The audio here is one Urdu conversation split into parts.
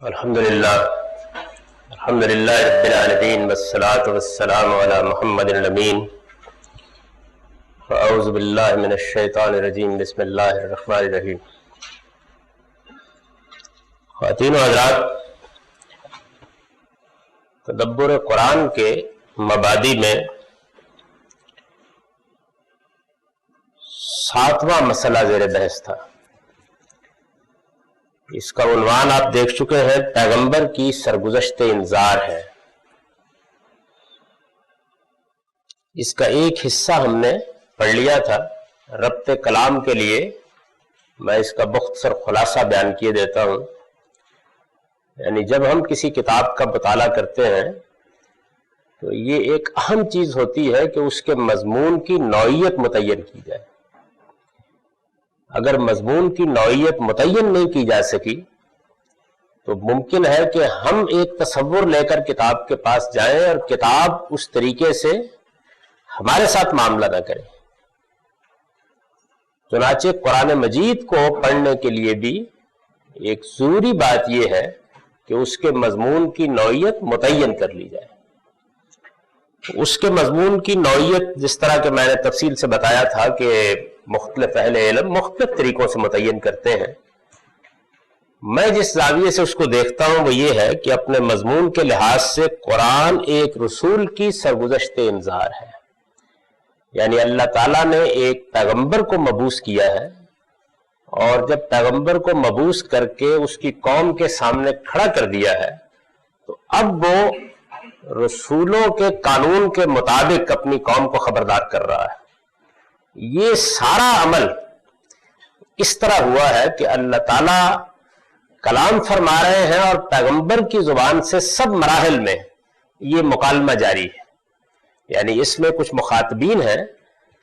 الحمدللہ رب العالمین والصلاة والسلام علی محمد الامین اعوذ باللہ من الشیطان الرجیم بسم اللہ الرحمن الرحیم۔ خواتین و حضرات، تدبر قرآن کے مبادی میں 7واں مسئلہ زیر بحث تھا۔ اس کا عنوان آپ دیکھ چکے ہیں، پیغمبر کی سرگزشت انذار ہے۔ اس کا ایک حصہ ہم نے پڑھ لیا تھا۔ ربط کلام کے لیے میں اس کا مختصر خلاصہ بیان کیے دیتا ہوں۔ یعنی جب ہم کسی کتاب کا مطالعہ کرتے ہیں تو یہ ایک اہم چیز ہوتی ہے کہ اس کے مضمون کی نوعیت متعین کی جائے۔ اگر مضمون کی نوعیت متعین نہیں کی جا سکی تو ممکن ہے کہ ہم ایک تصور لے کر کتاب کے پاس جائیں اور کتاب اس طریقے سے ہمارے ساتھ معاملہ نہ کرے۔ چنانچہ قرآن مجید کو پڑھنے کے لیے بھی ایک ضروری بات یہ ہے کہ اس کے مضمون کی نوعیت متعین کر لی جائے۔ اس کے مضمون کی نوعیت جس طرح کہ میں نے تفصیل سے بتایا تھا کہ مختلف اہل علم مختلف طریقوں سے متعین کرتے ہیں۔ میں جس زاویے سے اس کو دیکھتا ہوں وہ یہ ہے کہ اپنے مضمون کے لحاظ سے قرآن ایک رسول کی سرگزشت انذار ہے۔ یعنی اللہ تعالیٰ نے ایک پیغمبر کو مبعوث کیا ہے، اور جب پیغمبر کو مبعوث کر کے اس کی قوم کے سامنے کھڑا کر دیا ہے تو اب وہ رسولوں کے قانون کے مطابق اپنی قوم کو خبردار کر رہا ہے۔ یہ سارا عمل اس طرح ہوا ہے کہ اللہ تعالیٰ کلام فرما رہے ہیں اور پیغمبر کی زبان سے سب مراحل میں یہ مکالمہ جاری ہے۔ یعنی اس میں کچھ مخاطبین ہیں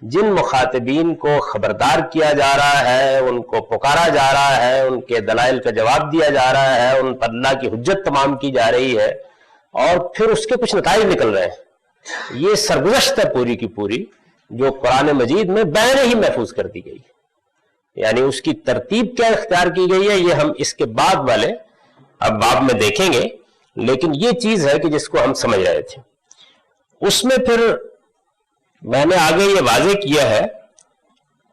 جن مخاطبین کو خبردار کیا جا رہا ہے، ان کو پکارا جا رہا ہے، ان کے دلائل کا جواب دیا جا رہا ہے، ان پر اللہ کی حجت تمام کی جا رہی ہے، اور پھر اس کے کچھ نتائج نکل رہے ہیں۔ یہ سرگزشت ہے پوری کی پوری جو قرآن مجید میں بین ہی محفوظ کر دی گئی ہے۔ یعنی اس کی ترتیب کیا اختیار کی گئی ہے یہ ہم اس کے بعد والے اب باب میں دیکھیں گے، لیکن یہ چیز ہے کہ جس کو ہم سمجھ رہے تھے۔ اس میں پھر میں نے آگے یہ واضح کیا ہے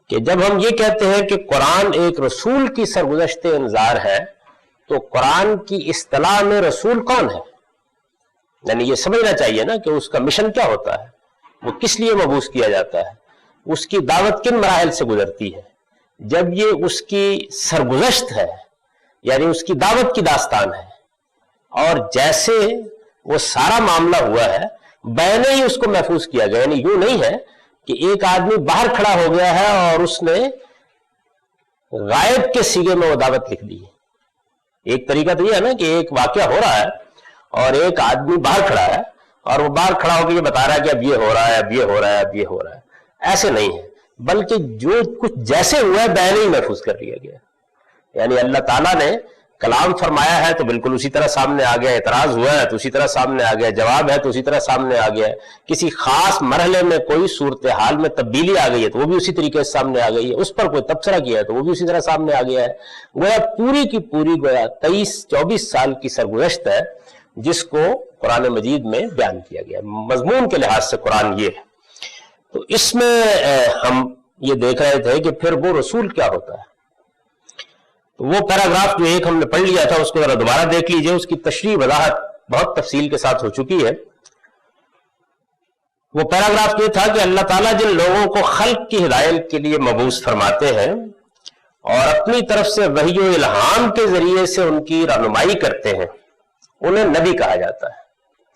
کہ جب ہم یہ کہتے ہیں کہ قرآن ایک رسول کی سرگزشت انذار ہے تو قرآن کی اصطلاح میں رسول کون ہے؟ یعنی یہ سمجھنا چاہیے نا کہ اس کا مشن کیا ہوتا ہے، وہ کس لیے مبعوث کیا جاتا ہے، اس کی دعوت کن مراحل سے گزرتی ہے۔ جب یہ اس کی سرگزشت ہے یعنی اس کی دعوت کی داستان ہے، اور جیسے وہ سارا معاملہ ہوا ہے بین ہی اس کو محفوظ کیا گیا۔ یعنی یوں نہیں ہے کہ ایک آدمی باہر کھڑا ہو گیا ہے اور اس نے غائب کے سیغے میں وہ دعوت لکھ دی ہے۔ ایک طریقہ تو یہ ہے نا کہ ایک واقعہ ہو رہا ہے اور ایک آدمی باہر کھڑا ہے اور وہ باہر کھڑا ہو کے یہ بتا رہا ہے کہ اب یہ ہو رہا ہے، اب یہ ہو رہا ہے، اب یہ ہو رہا ہے۔ ایسے نہیں ہے، بلکہ جو کچھ جیسے ہوا ہے بین ہی محفوظ کر لیا گیا۔ یعنی اللہ تعالیٰ نے کلام فرمایا ہے تو بالکل اسی طرح سامنے آ گیا، اعتراض ہوا ہے تو اسی طرح سامنے آ گیا، جواب ہے تو اسی طرح سامنے آ گیا ہے، کسی خاص مرحلے میں کوئی صورتحال میں تبدیلی آ گئی ہے تو وہ بھی اسی طریقے سے سامنے آ گئی ہے، اس پر کوئی تبصرہ کیا ہے تو وہ بھی اسی طرح سامنے آ گیا ہے۔ گویا پوری کی پوری 23-24 سال کی سرگزشت ہے جس کو قرآن مجید میں بیان کیا گیا۔ مضمون کے لحاظ سے قرآن یہ ہے۔ تو اس میں ہم یہ دیکھ رہے تھے کہ پھر وہ رسول کیا ہوتا ہے۔ تو وہ پیراگراف جو ایک ہم نے پڑھ لیا تھا اس کو ذرا دوبارہ دیکھ لیجئے، اس کی تشریح وضاحت بہت تفصیل کے ساتھ ہو چکی ہے۔ وہ پیراگراف یہ تھا کہ اللہ تعالیٰ جن لوگوں کو خلق کی ہدایت کے لیے مبعوث فرماتے ہیں اور اپنی طرف سے وحی و الہام کے ذریعے سے ان کی رہنمائی کرتے ہیں انہیں نبی کہا جاتا ہے۔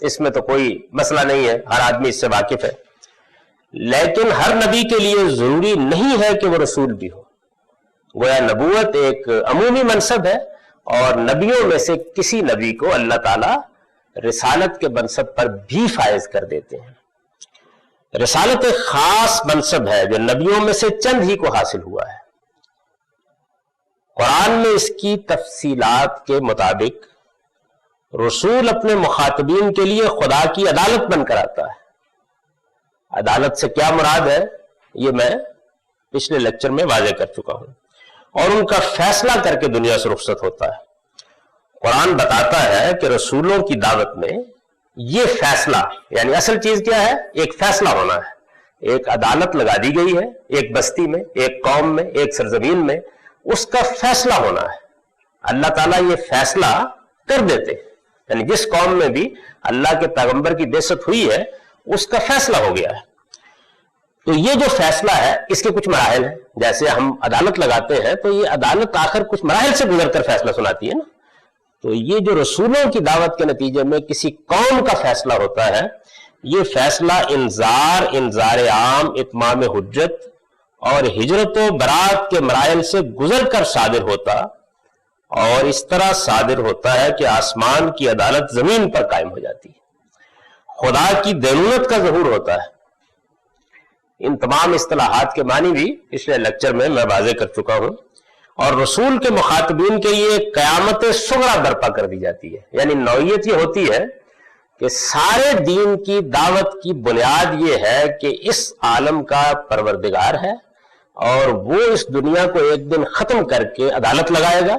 اس میں تو کوئی مسئلہ نہیں ہے، ہر آدمی اس سے واقف ہے۔ لیکن ہر نبی کے لیے ضروری نہیں ہے کہ وہ رسول بھی ہو۔ گویا نبوت ایک عمومی منصب ہے اور نبیوں میں سے کسی نبی کو اللہ تعالیٰ رسالت کے منصب پر بھی فائز کر دیتے ہیں۔ رسالت ایک خاص منصب ہے جو نبیوں میں سے چند ہی کو حاصل ہوا ہے۔ قرآن میں اس کی تفصیلات کے مطابق رسول اپنے مخاطبین کے لیے خدا کی عدالت بن کر آتا ہے۔ عدالت سے کیا مراد ہے یہ میں پچھلے لیکچر میں واضح کر چکا ہوں، اور ان کا فیصلہ کر کے دنیا سے رخصت ہوتا ہے۔ قرآن بتاتا ہے کہ رسولوں کی دعوت میں یہ فیصلہ، یعنی اصل چیز کیا ہے؟ ایک فیصلہ ہونا ہے، ایک عدالت لگا دی گئی ہے ایک بستی میں، ایک قوم میں، ایک سرزمین میں، اس کا فیصلہ ہونا ہے۔ اللہ تعالیٰ یہ فیصلہ کر دیتے، یعنی جس قوم میں بھی اللہ کے پیغمبر کی بعثت ہوئی ہے اس کا فیصلہ ہو گیا ہے۔ تو یہ جو فیصلہ ہے اس کے کچھ مراحل ہیں، جیسے ہم عدالت لگاتے ہیں تو یہ عدالت آخر کچھ مراحل سے گزر کر فیصلہ سناتی ہے نا۔ تو یہ جو رسولوں کی دعوت کے نتیجے میں کسی قوم کا فیصلہ ہوتا ہے، یہ فیصلہ انذار عام، اتمام حجت اور ہجرت و برات کے مراحل سے گزر کر صادر ہوتا، اور اس طرح صادر ہوتا ہے کہ آسمان کی عدالت زمین پر قائم ہو جاتی ہے، خدا کی دینونت کا ظہور ہوتا ہے۔ ان تمام اصطلاحات کے معنی بھی پچھلے لیکچر میں واضح کر چکا ہوں۔ اور رسول کے مخاطبین کے لیے قیامت صغریٰ برپا کر دی جاتی ہے، یعنی نوعیت یہ ہوتی ہے کہ سارے دین کی دعوت کی بنیاد یہ ہے کہ اس عالم کا پروردگار ہے اور وہ اس دنیا کو ایک دن ختم کر کے عدالت لگائے گا،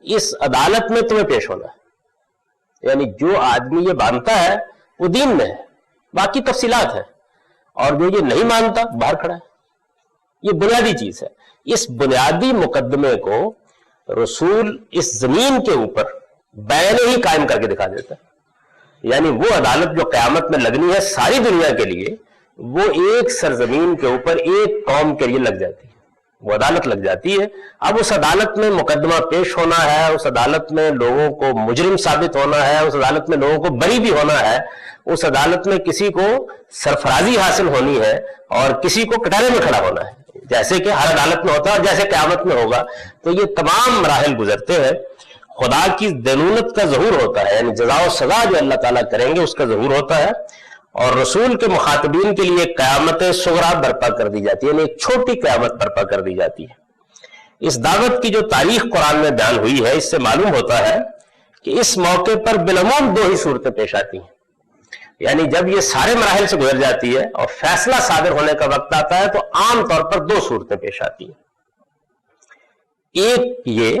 اس عدالت میں تمہیں پیش ہونا ہے۔ یعنی جو آدمی یہ مانتا ہے وہ دین میں ہے، باقی تفصیلات ہیں، اور جو یہ نہیں مانتا باہر کھڑا ہے۔ یہ بنیادی چیز ہے۔ اس بنیادی مقدمے کو رسول اس زمین کے اوپر بین ہی قائم کر کے دکھا دیتا ہے، یعنی وہ عدالت جو قیامت میں لگنی ہے ساری دنیا کے لیے، وہ ایک سرزمین کے اوپر ایک قوم کے لیے لگ جاتی ہے، وہ عدالت لگ جاتی ہے۔ اب اس عدالت میں مقدمہ پیش ہونا ہے، اس عدالت میں لوگوں کو مجرم ثابت ہونا ہے، اس عدالت میں لوگوں کو بری بھی ہونا ہے، اس عدالت میں کسی کو سرفرازی حاصل ہونی ہے اور کسی کو کٹارے میں کھڑا ہونا ہے، جیسے کہ ہر عدالت میں ہوتا ہے اور جیسے قیامت میں ہوگا۔ تو یہ تمام مراحل گزرتے ہیں، خدا کی دینونت کا ظہور ہوتا ہے، یعنی جزا و سزا جو اللہ تعالیٰ کریں گے اس کا ظہور ہوتا ہے، اور رسول کے مخاطبین کے لیے قیامت صغریٰ برپا کر دی جاتی ہے، یعنی ایک چھوٹی قیامت برپا کر دی جاتی ہے۔ اس دعوت کی جو تاریخ قرآن میں بیان ہوئی ہے، اس سے معلوم ہوتا ہے کہ اس موقع پر بالعموم دو ہی صورتیں پیش آتی ہیں، یعنی جب یہ سارے مراحل سے گزر جاتی ہے اور فیصلہ صادر ہونے کا وقت آتا ہے تو عام طور پر دو صورتیں پیش آتی ہیں۔ ایک یہ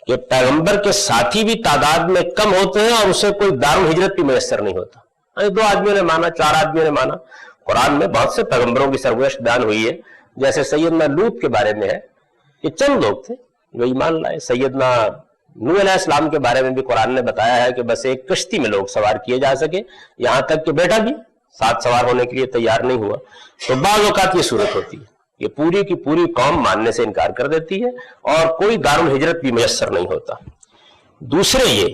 کہ پیغمبر کے ساتھی بھی تعداد میں کم ہوتے ہیں اور اسے کوئی دارالہجرت بھی میسر نہیں ہوتا، دو آدمیوں نے مانا، چار آدمیوں نے مانا۔ قرآن میں بہت سے پیغمبروں کی سرگزشت بیان ہوئی ہے، جیسے سیدنا لوط کے بارے میں ہے، یہ چند لوگ تھے جو ایمان لائے۔ سیدنا نوح علیہ السلام کے بارے میں بھی قرآن نے بتایا ہے کہ بس ایک کشتی میں لوگ سوار کیے جا سکے، یہاں تک کہ بیٹا بھی ساتھ سوار ہونے کے لیے تیار نہیں ہوا۔ تو بعض اوقات یہ صورت ہوتی ہے، یہ پوری کی پوری قوم ماننے سے انکار کر دیتی ہے اور کوئی دارالہجرت بھی میسر نہیں ہوتا۔ دوسرے یہ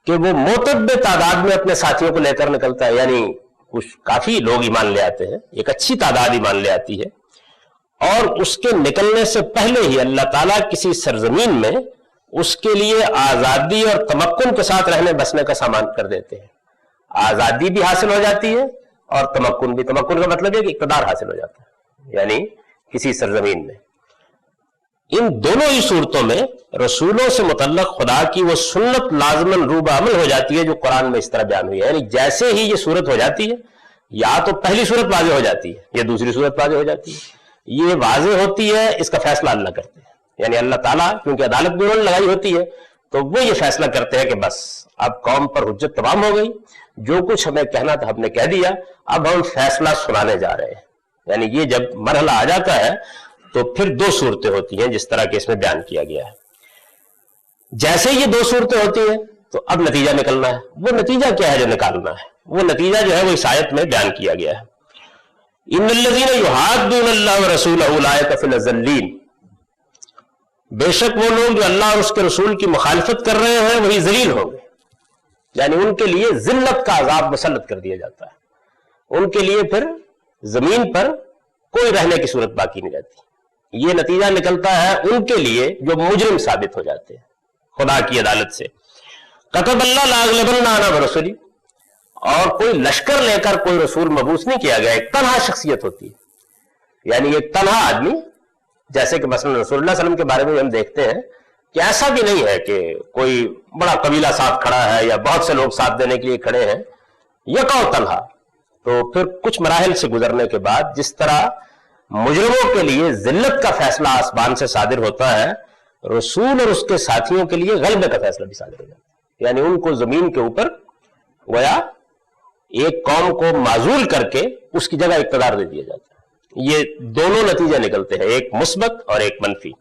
کہ وہ معتدل تعداد میں اپنے ساتھیوں کو لے کر نکلتا ہے، یعنی کچھ کافی لوگ ایمان لے آتے ہیں، ایک اچھی تعداد ایمان لے آتی ہے، اور اس کے نکلنے سے پہلے ہی اللہ تعالیٰ کسی سرزمین میں اس کے لیے آزادی اور تمکن کے ساتھ رہنے بسنے کا سامان کر دیتے ہیں۔ آزادی بھی حاصل ہو جاتی ہے اور تمکن بھی۔ تمکن کا مطلب ہے کہ اقتدار حاصل ہو جاتا ہے، یعنی کسی سرزمین میں۔ ان دونوں ہی صورتوں میں رسولوں سے متعلق خدا کی وہ سنت لازماً روبہ عمل ہو جاتی ہے جو قرآن میں اس طرح بیان ہوئی ہے، یعنی جیسے ہی یہ صورت ہو جاتی ہے، یا تو پہلی صورت واضح ہو جاتی ہے یا دوسری صورت واضح ہو جاتی ہے۔ یہ واضح ہوتی ہے، اس کا فیصلہ اللہ کرتے ہیں، یعنی اللہ تعالیٰ کیونکہ عدالت بھی انہوں نے لگائی ہوتی ہے تو وہ یہ فیصلہ کرتے ہیں کہ بس اب قوم پر حجت تمام ہو گئی، جو کچھ ہمیں کہنا تھا ہم نے کہہ دیا، اب ہم فیصلہ سنانے جا رہے ہیں۔ یعنی یہ جب مرحلہ آ جاتا ہے تو پھر دو صورتیں ہوتی ہیں جس طرح کہ اس میں بیان کیا گیا ہے۔ جیسے یہ دو صورتیں ہوتی ہیں تو اب نتیجہ نکلنا ہے۔ وہ نتیجہ کیا ہے جو نکالنا ہے؟ وہ نتیجہ جو ہے وہ اس آیت میں بیان کیا گیا ہے، ان الذین یحادون اللہ ورسولہ اولئک فی الاذلین، بے شک وہ لوگ جو اللہ اور اس کے رسول کی مخالفت کر رہے ہیں وہی ذلیل ہوں گے، یعنی ان کے لیے ذلت کا عذاب مسلط کر دیا جاتا ہے، ان کے لیے پھر زمین پر کوئی رہنے کی صورت باقی نہیں رہتی۔ یہ نتیجہ نکلتا ہے ان کے لیے جو مجرم ثابت ہو جاتے ہیں خدا کی عدالت سے۔ کتب اللہ لاغلبن انا ورسلی، اور کوئی لشکر لے کر کوئی رسول مبعوث نہیں کیا گیا، ایک تنہا شخصیت ہوتی ہے، یعنی ایک تنہا آدمی، جیسے کہ مثلا رسول اللہ صلی اللہ علیہ وسلم کے بارے میں ہم دیکھتے ہیں کہ ایسا بھی نہیں ہے کہ کوئی بڑا قبیلہ ساتھ کھڑا ہے یا بہت سے لوگ ساتھ دینے کے لیے کھڑے ہیں، یکا تنہا۔ تو پھر کچھ مراحل سے گزرنے کے بعد جس طرح مجرموں کے لیے ذلت کا فیصلہ آسمان سے صادر ہوتا ہے، رسول اور اس کے ساتھیوں کے لیے غلبے کا فیصلہ بھی صادر ہو جاتا ہے، یعنی ان کو زمین کے اوپر گویا ایک قوم کو معزول کر کے اس کی جگہ اقتدار دے دیا جاتا ہے۔ یہ دونوں نتیجے نکلتے ہیں، ایک مثبت اور ایک منفی۔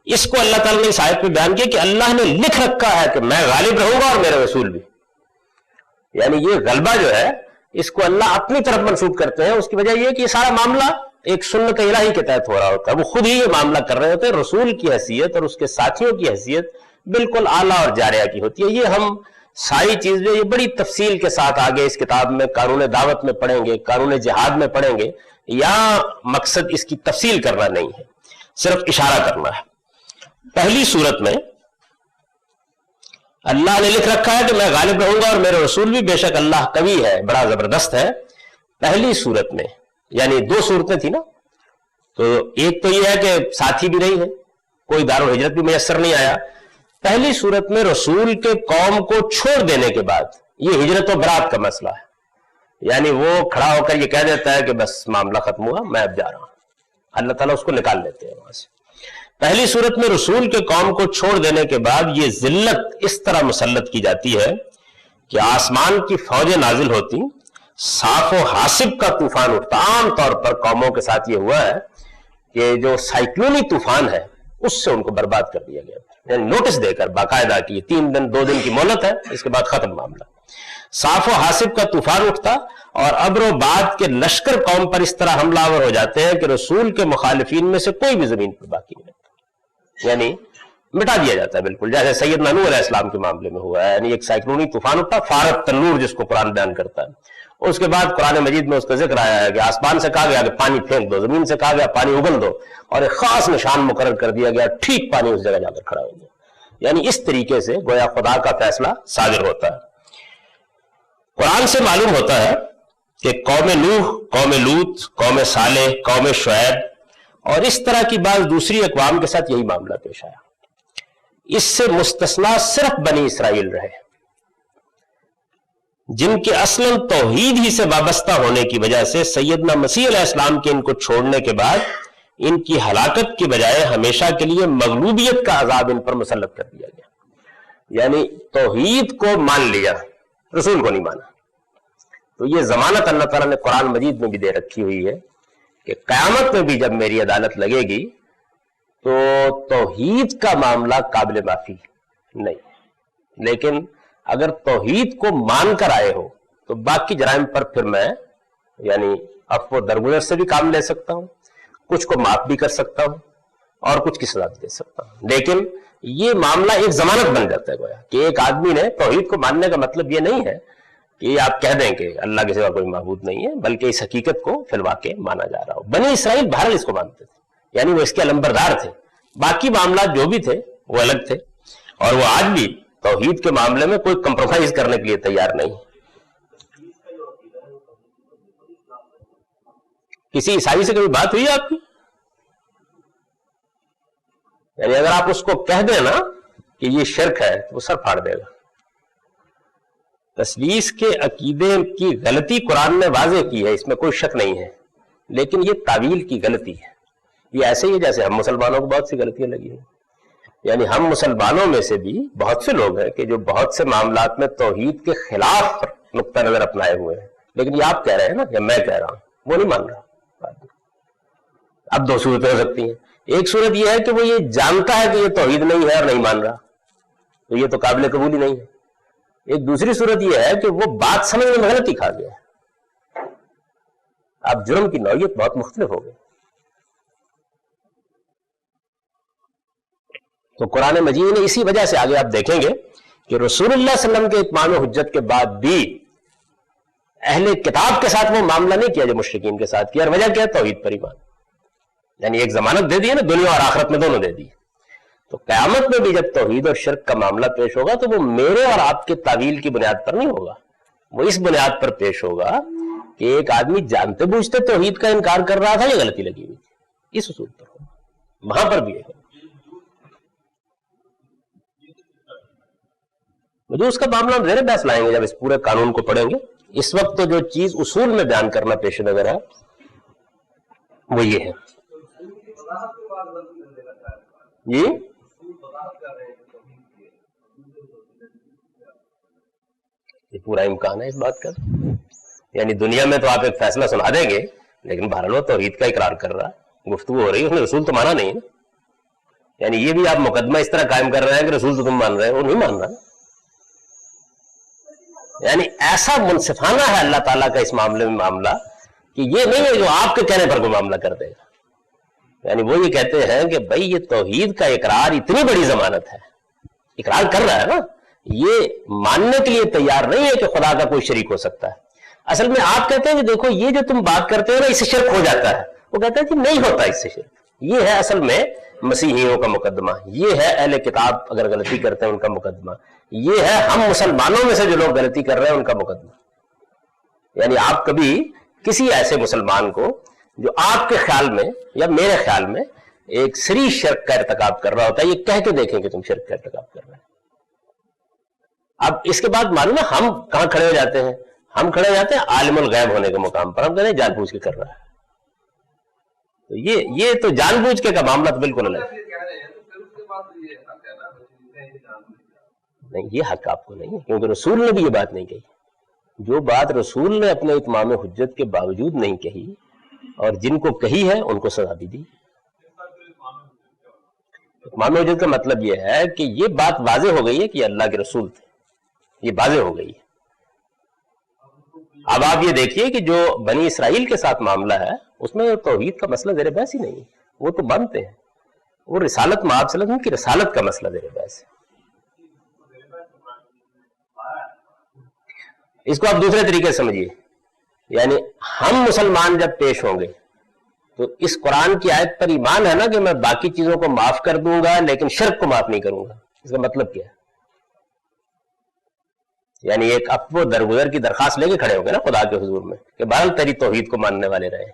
اس کو اللہ تعالیٰ نے اس آیت میں بیان کیا کہ اللہ نے لکھ رکھا ہے کہ میں غالب رہوں گا اور میرے رسول بھی، یعنی یہ غلبہ جو ہے اس کو اللہ اپنی طرف منسوب کرتے ہیں۔ اس کی وجہ یہ کہ یہ سارا معاملہ ایک سنت الہی کے تحت ہو رہا ہوتا ہے، وہ خود ہی یہ معاملہ کر رہے ہوتے ہیں، رسول کی حیثیت اور اس کے ساتھیوں کی حیثیت بالکل اعلیٰ اور جاریہ کی ہوتی ہے۔ یہ ہم ساری چیزیں یہ بڑی تفصیل کے ساتھ آگے اس کتاب میں قانون دعوت میں پڑھیں گے، قانون جہاد میں پڑھیں گے۔ یہاں مقصد اس کی تفصیل کرنا نہیں ہے، صرف اشارہ کرنا ہے۔ پہلی صورت میں اللہ نے لکھ رکھا ہے کہ میں غالب رہوں گا اور میرے رسول بھی، بے شک اللہ قوی ہے، بڑا زبردست ہے۔ پہلی صورت میں یعنی دو صورتیں تھی نا، تو ایک تو یہ ہے کہ ساتھی بھی نہیں ہے، کوئی دارالہجرت بھی میسر نہیں آیا۔ پہلی صورت میں رسول کے قوم کو چھوڑ دینے کے بعد یہ ہجرت و برات کا مسئلہ ہے، یعنی وہ کھڑا ہو کر یہ کہہ دیتا ہے کہ بس معاملہ ختم ہوا، میں اب جا رہا ہوں، اللہ تعالیٰ اس کو نکال لیتے ہیں وہاں سے۔ پہلی صورت میں رسول کے قوم کو چھوڑ دینے کے بعد یہ ذلت اس طرح مسلط کی جاتی ہے کہ آسمان کی فوجیں نازل ہوتی، صاف و حاسب کا طوفان اٹھتا۔ عام طور پر قوموں کے ساتھ یہ ہوا ہے کہ جو سائیکلونی طوفان ہے اس سے ان کو برباد کر دیا گیا، یعنی نوٹس دے کر باقاعدہ کی 3 دن 2 دن کی مہلت ہے، اس کے بعد ختم معاملہ۔ صاف و حاسب کا طوفان اٹھتا اور ابر و باد کے لشکر قوم پر اس طرح حملہ آور ہو جاتے ہیں کہ رسول کے مخالفین میں سے کوئی بھی زمین پر باقی نہیں رہتا، یعنی مٹا دیا جاتا ہے بالکل، جیسے سیدنا نوح علیہ السلام کے معاملے میں ہوا ہے۔ یعنی ایک سائیکلونی طوفان اٹھتا، فارت تنور جس کو قرآن بیان کرتا ہے، اس کے بعد قرآن مجید میں اس کا ذکر آیا ہے کہ آسمان سے کہا گیا کہ پانی پھینک دو، زمین سے کہا گیا پانی اگل دو، اور ایک خاص نشان مقرر کر دیا گیا، ٹھیک پانی اس جگہ جا کر کھڑا ہو گیا۔ یعنی اس طریقے سے گویا خدا کا فیصلہ صادر ہوتا ہے۔ قرآن سے معلوم ہوتا ہے کہ قوم نوح، قوم لوط، قوم صالح، قوم شعیب اور اس طرح کی بعض دوسری اقوام کے ساتھ یہی معاملہ پیش آیا۔ اس سے مستثنا صرف بنی اسرائیل رہے، جن کے اصلاً توحید ہی سے وابستہ ہونے کی وجہ سے سیدنا مسیح علیہ السلام کے ان کو چھوڑنے کے بعد ان کی ہلاکت کی بجائے ہمیشہ کے لیے مغلوبیت کا عذاب ان پر مسلط کر دیا گیا، یعنی توحید کو مان لیا، رسول کو نہیں مانا۔ تو یہ ضمانت اللہ تعالیٰ نے قرآن مجید میں بھی دے رکھی ہوئی ہے کہ قیامت میں بھی جب میری عدالت لگے گی تو توحید کا معاملہ قابل معافی نہیں، لیکن اگر توحید کو مان کر آئے ہو تو باقی جرائم پر پھر میں یعنی عفو و درگزر سے بھی کام لے سکتا ہوں، کچھ کو معاف بھی کر سکتا ہوں اور کچھ کی سزا بھی دے سکتا ہوں۔ لیکن یہ معاملہ ایک ضمانت بن جاتا ہے گویا کہ ایک آدمی نے توحید کو ماننے کا مطلب یہ نہیں ہے کہ آپ کہہ دیں کہ اللہ کے سوا کوئی معبود نہیں ہے، بلکہ اس حقیقت کو فی الواقع مانا جا رہا ہو۔ بنی اسرائیل بہرحال اس کو مانتے تھے، یعنی وہ اس کے علمبردار تھے، باقی معاملات جو بھی تھے وہ الگ تھے، اور وہ آج بھی توحید کے معاملے میں کوئی کمپرومائز کرنے کے لیے تیار نہیں۔ کسی عیسائی سے کبھی بات ہوئی آپ کی؟ یعنی اگر آپ اس کو کہہ دیں نا کہ یہ شرک ہے تو وہ سر پھاڑ دے گا۔ تثلیث کے عقیدے کی غلطی قرآن نے واضح کی ہے، اس میں کوئی شک نہیں ہے، لیکن یہ تعویل کی غلطی ہے۔ یہ ایسے ہی ہے جیسے ہم مسلمانوں کو بہت سی غلطیاں لگی ہیں، یعنی ہم مسلمانوں میں سے بھی بہت سے لوگ ہیں کہ جو بہت سے معاملات میں توحید کے خلاف نقطہ نظر اپنائے ہوئے ہیں، لیکن یہ آپ کہہ رہے ہیں نا یا میں کہہ رہا ہوں، وہ نہیں مان رہا۔ اب دو صورتیں ہو سکتی ہیں، ایک صورت یہ ہے کہ وہ یہ جانتا ہے کہ یہ توحید نہیں ہے اور نہیں مان رہا، تو یہ تو قابل قبول ہی نہیں ہے۔ ایک دوسری صورت یہ ہے کہ وہ بات سمجھنے میں غلطی کھا گیا ہے۔ اب جرم کی نوعیت بہت مختلف ہو گئی۔ تو قرآن مجید نے اسی وجہ سے آگے آپ دیکھیں گے کہ رسول اللہ صلی اللہ علیہ وسلم کے اتمام حجت کے بعد بھی اہل کتاب کے ساتھ وہ معاملہ نہیں کیا جو مشرکین کے ساتھ کیا، اور وجہ کیا ہے؟ توحید پر ایمان، یعنی ایک ضمانت دے دی ہے نا، دنیا اور آخرت میں دونوں دے دی۔ تو قیامت میں بھی جب توحید اور شرک کا معاملہ پیش ہوگا تو وہ میرے اور آپ کے تعویل کی بنیاد پر نہیں ہوگا، وہ اس بنیاد پر پیش ہوگا کہ ایک آدمی جانتے بوجھتے توحید کا انکار کر رہا تھا، یہ غلطی لگی ہوئی تھی، اس اصول پر ہوگا، وہاں پر بھی ہے۔ مجھے اس کا معاملہ ہم زیر بحث لائیں گے جب اس پورے قانون کو پڑھیں گے۔ اس وقت تو جو چیز اصول میں بیان کرنا پیش نظر ہے وہ یہ ہے جی یہ پورا امکان ہے اس بات کا. یعنی دنیا میں تو آپ ایک فیصلہ سنا دیں گے، لیکن بہرحال وہ توحید کا اقرار کر رہا ہے، گفتگو ہو رہی ہے، اس نے رسول تو مانا نہیں نا. یعنی یہ بھی آپ مقدمہ اس طرح قائم کر رہے ہیں کہ رسول تو تم مان رہے ہیں، وہ نہیں مان رہا. یعنی ایسا منصفانہ ہے اللہ تعالیٰ کا اس معاملے میں معاملہ کہ یہ نہیں ہے جو آپ کے کہنے پر کوئی معاملہ کر دے گا. یعنی وہ یہ کہتے ہیں کہ بھائی یہ توحید کا اقرار اتنی بڑی ضمانت ہے، اقرار کر رہا ہے نا، یہ ماننے کے لیے تیار نہیں ہے کہ خدا کا کوئی شریک ہو سکتا ہے. اصل میں آپ کہتے ہیں کہ دیکھو یہ جو تم بات کرتے ہو نا، اس سے شرک ہو جاتا ہے. وہ کہتا ہے کہ نہیں ہوتا اس سے شرک. یہ ہے اصل میں مسیحیوں کا مقدمہ، یہ ہے اہل کتاب اگر غلطی کرتے ہیں ان کا مقدمہ، یہ ہے ہم مسلمانوں میں سے جو لوگ غلطی کر رہے ہیں ان کا مقدمہ. یعنی آپ کبھی کسی ایسے مسلمان کو جو آپ کے خیال میں یا میرے خیال میں ایک سری شرک کا ارتکاب کر رہا ہوتا ہے، یہ کہہ کے دیکھیں کہ تم شرک کا ارتکاب کر رہے ہیں. اب اس کے بعد معلوم ہے ہم کہاں کھڑے ہو جاتے ہیں؟ ہم کھڑے ہو جاتے ہیں عالم الغیب ہونے کے مقام پر. ہم کہتے ہیں جان بوجھ کے کر رہا ہے. تو یہ تو جان بوجھ کے کا معاملہ تو بالکل الگ ہے. نہیں، یہ حق آپ کو نہیں ہے، کیونکہ رسول نے بھی یہ بات نہیں کہی. جو بات رسول نے اپنے اتمام حجت کے باوجود نہیں کہی اور جن کو کہی ہے ان کو سزا بھی دی. اتمام حجت کا مطلب یہ ہے کہ یہ بات واضح ہو گئی ہے کہ یہ اللہ کے رسول تھے، یہ واضح ہو گئی ہے. اب آپ یہ دیکھیے کہ جو بنی اسرائیل کے ساتھ معاملہ ہے اس میں توحید کا مسئلہ زیر بحث ہی نہیں ہے. وہ تو مانتے ہیں، وہ رسالت مآب صلی اللہ علیہ وسلم کی رسالت کا مسئلہ زیر بحث ہے. اس کو آپ دوسرے طریقے سے سمجھیے. یعنی ہم مسلمان جب پیش ہوں گے تو اس قرآن کی آیت پر ایمان ہے نا کہ میں باقی چیزوں کو معاف کر دوں گا لیکن شرک کو معاف نہیں کروں گا. اس کا مطلب کیا ہے؟ یعنی ایک اپو درگزر کی درخواست لے کے کھڑے ہو گے نا خدا کے حضور میں کہ بہرحال تیری توحید کو ماننے والے رہے.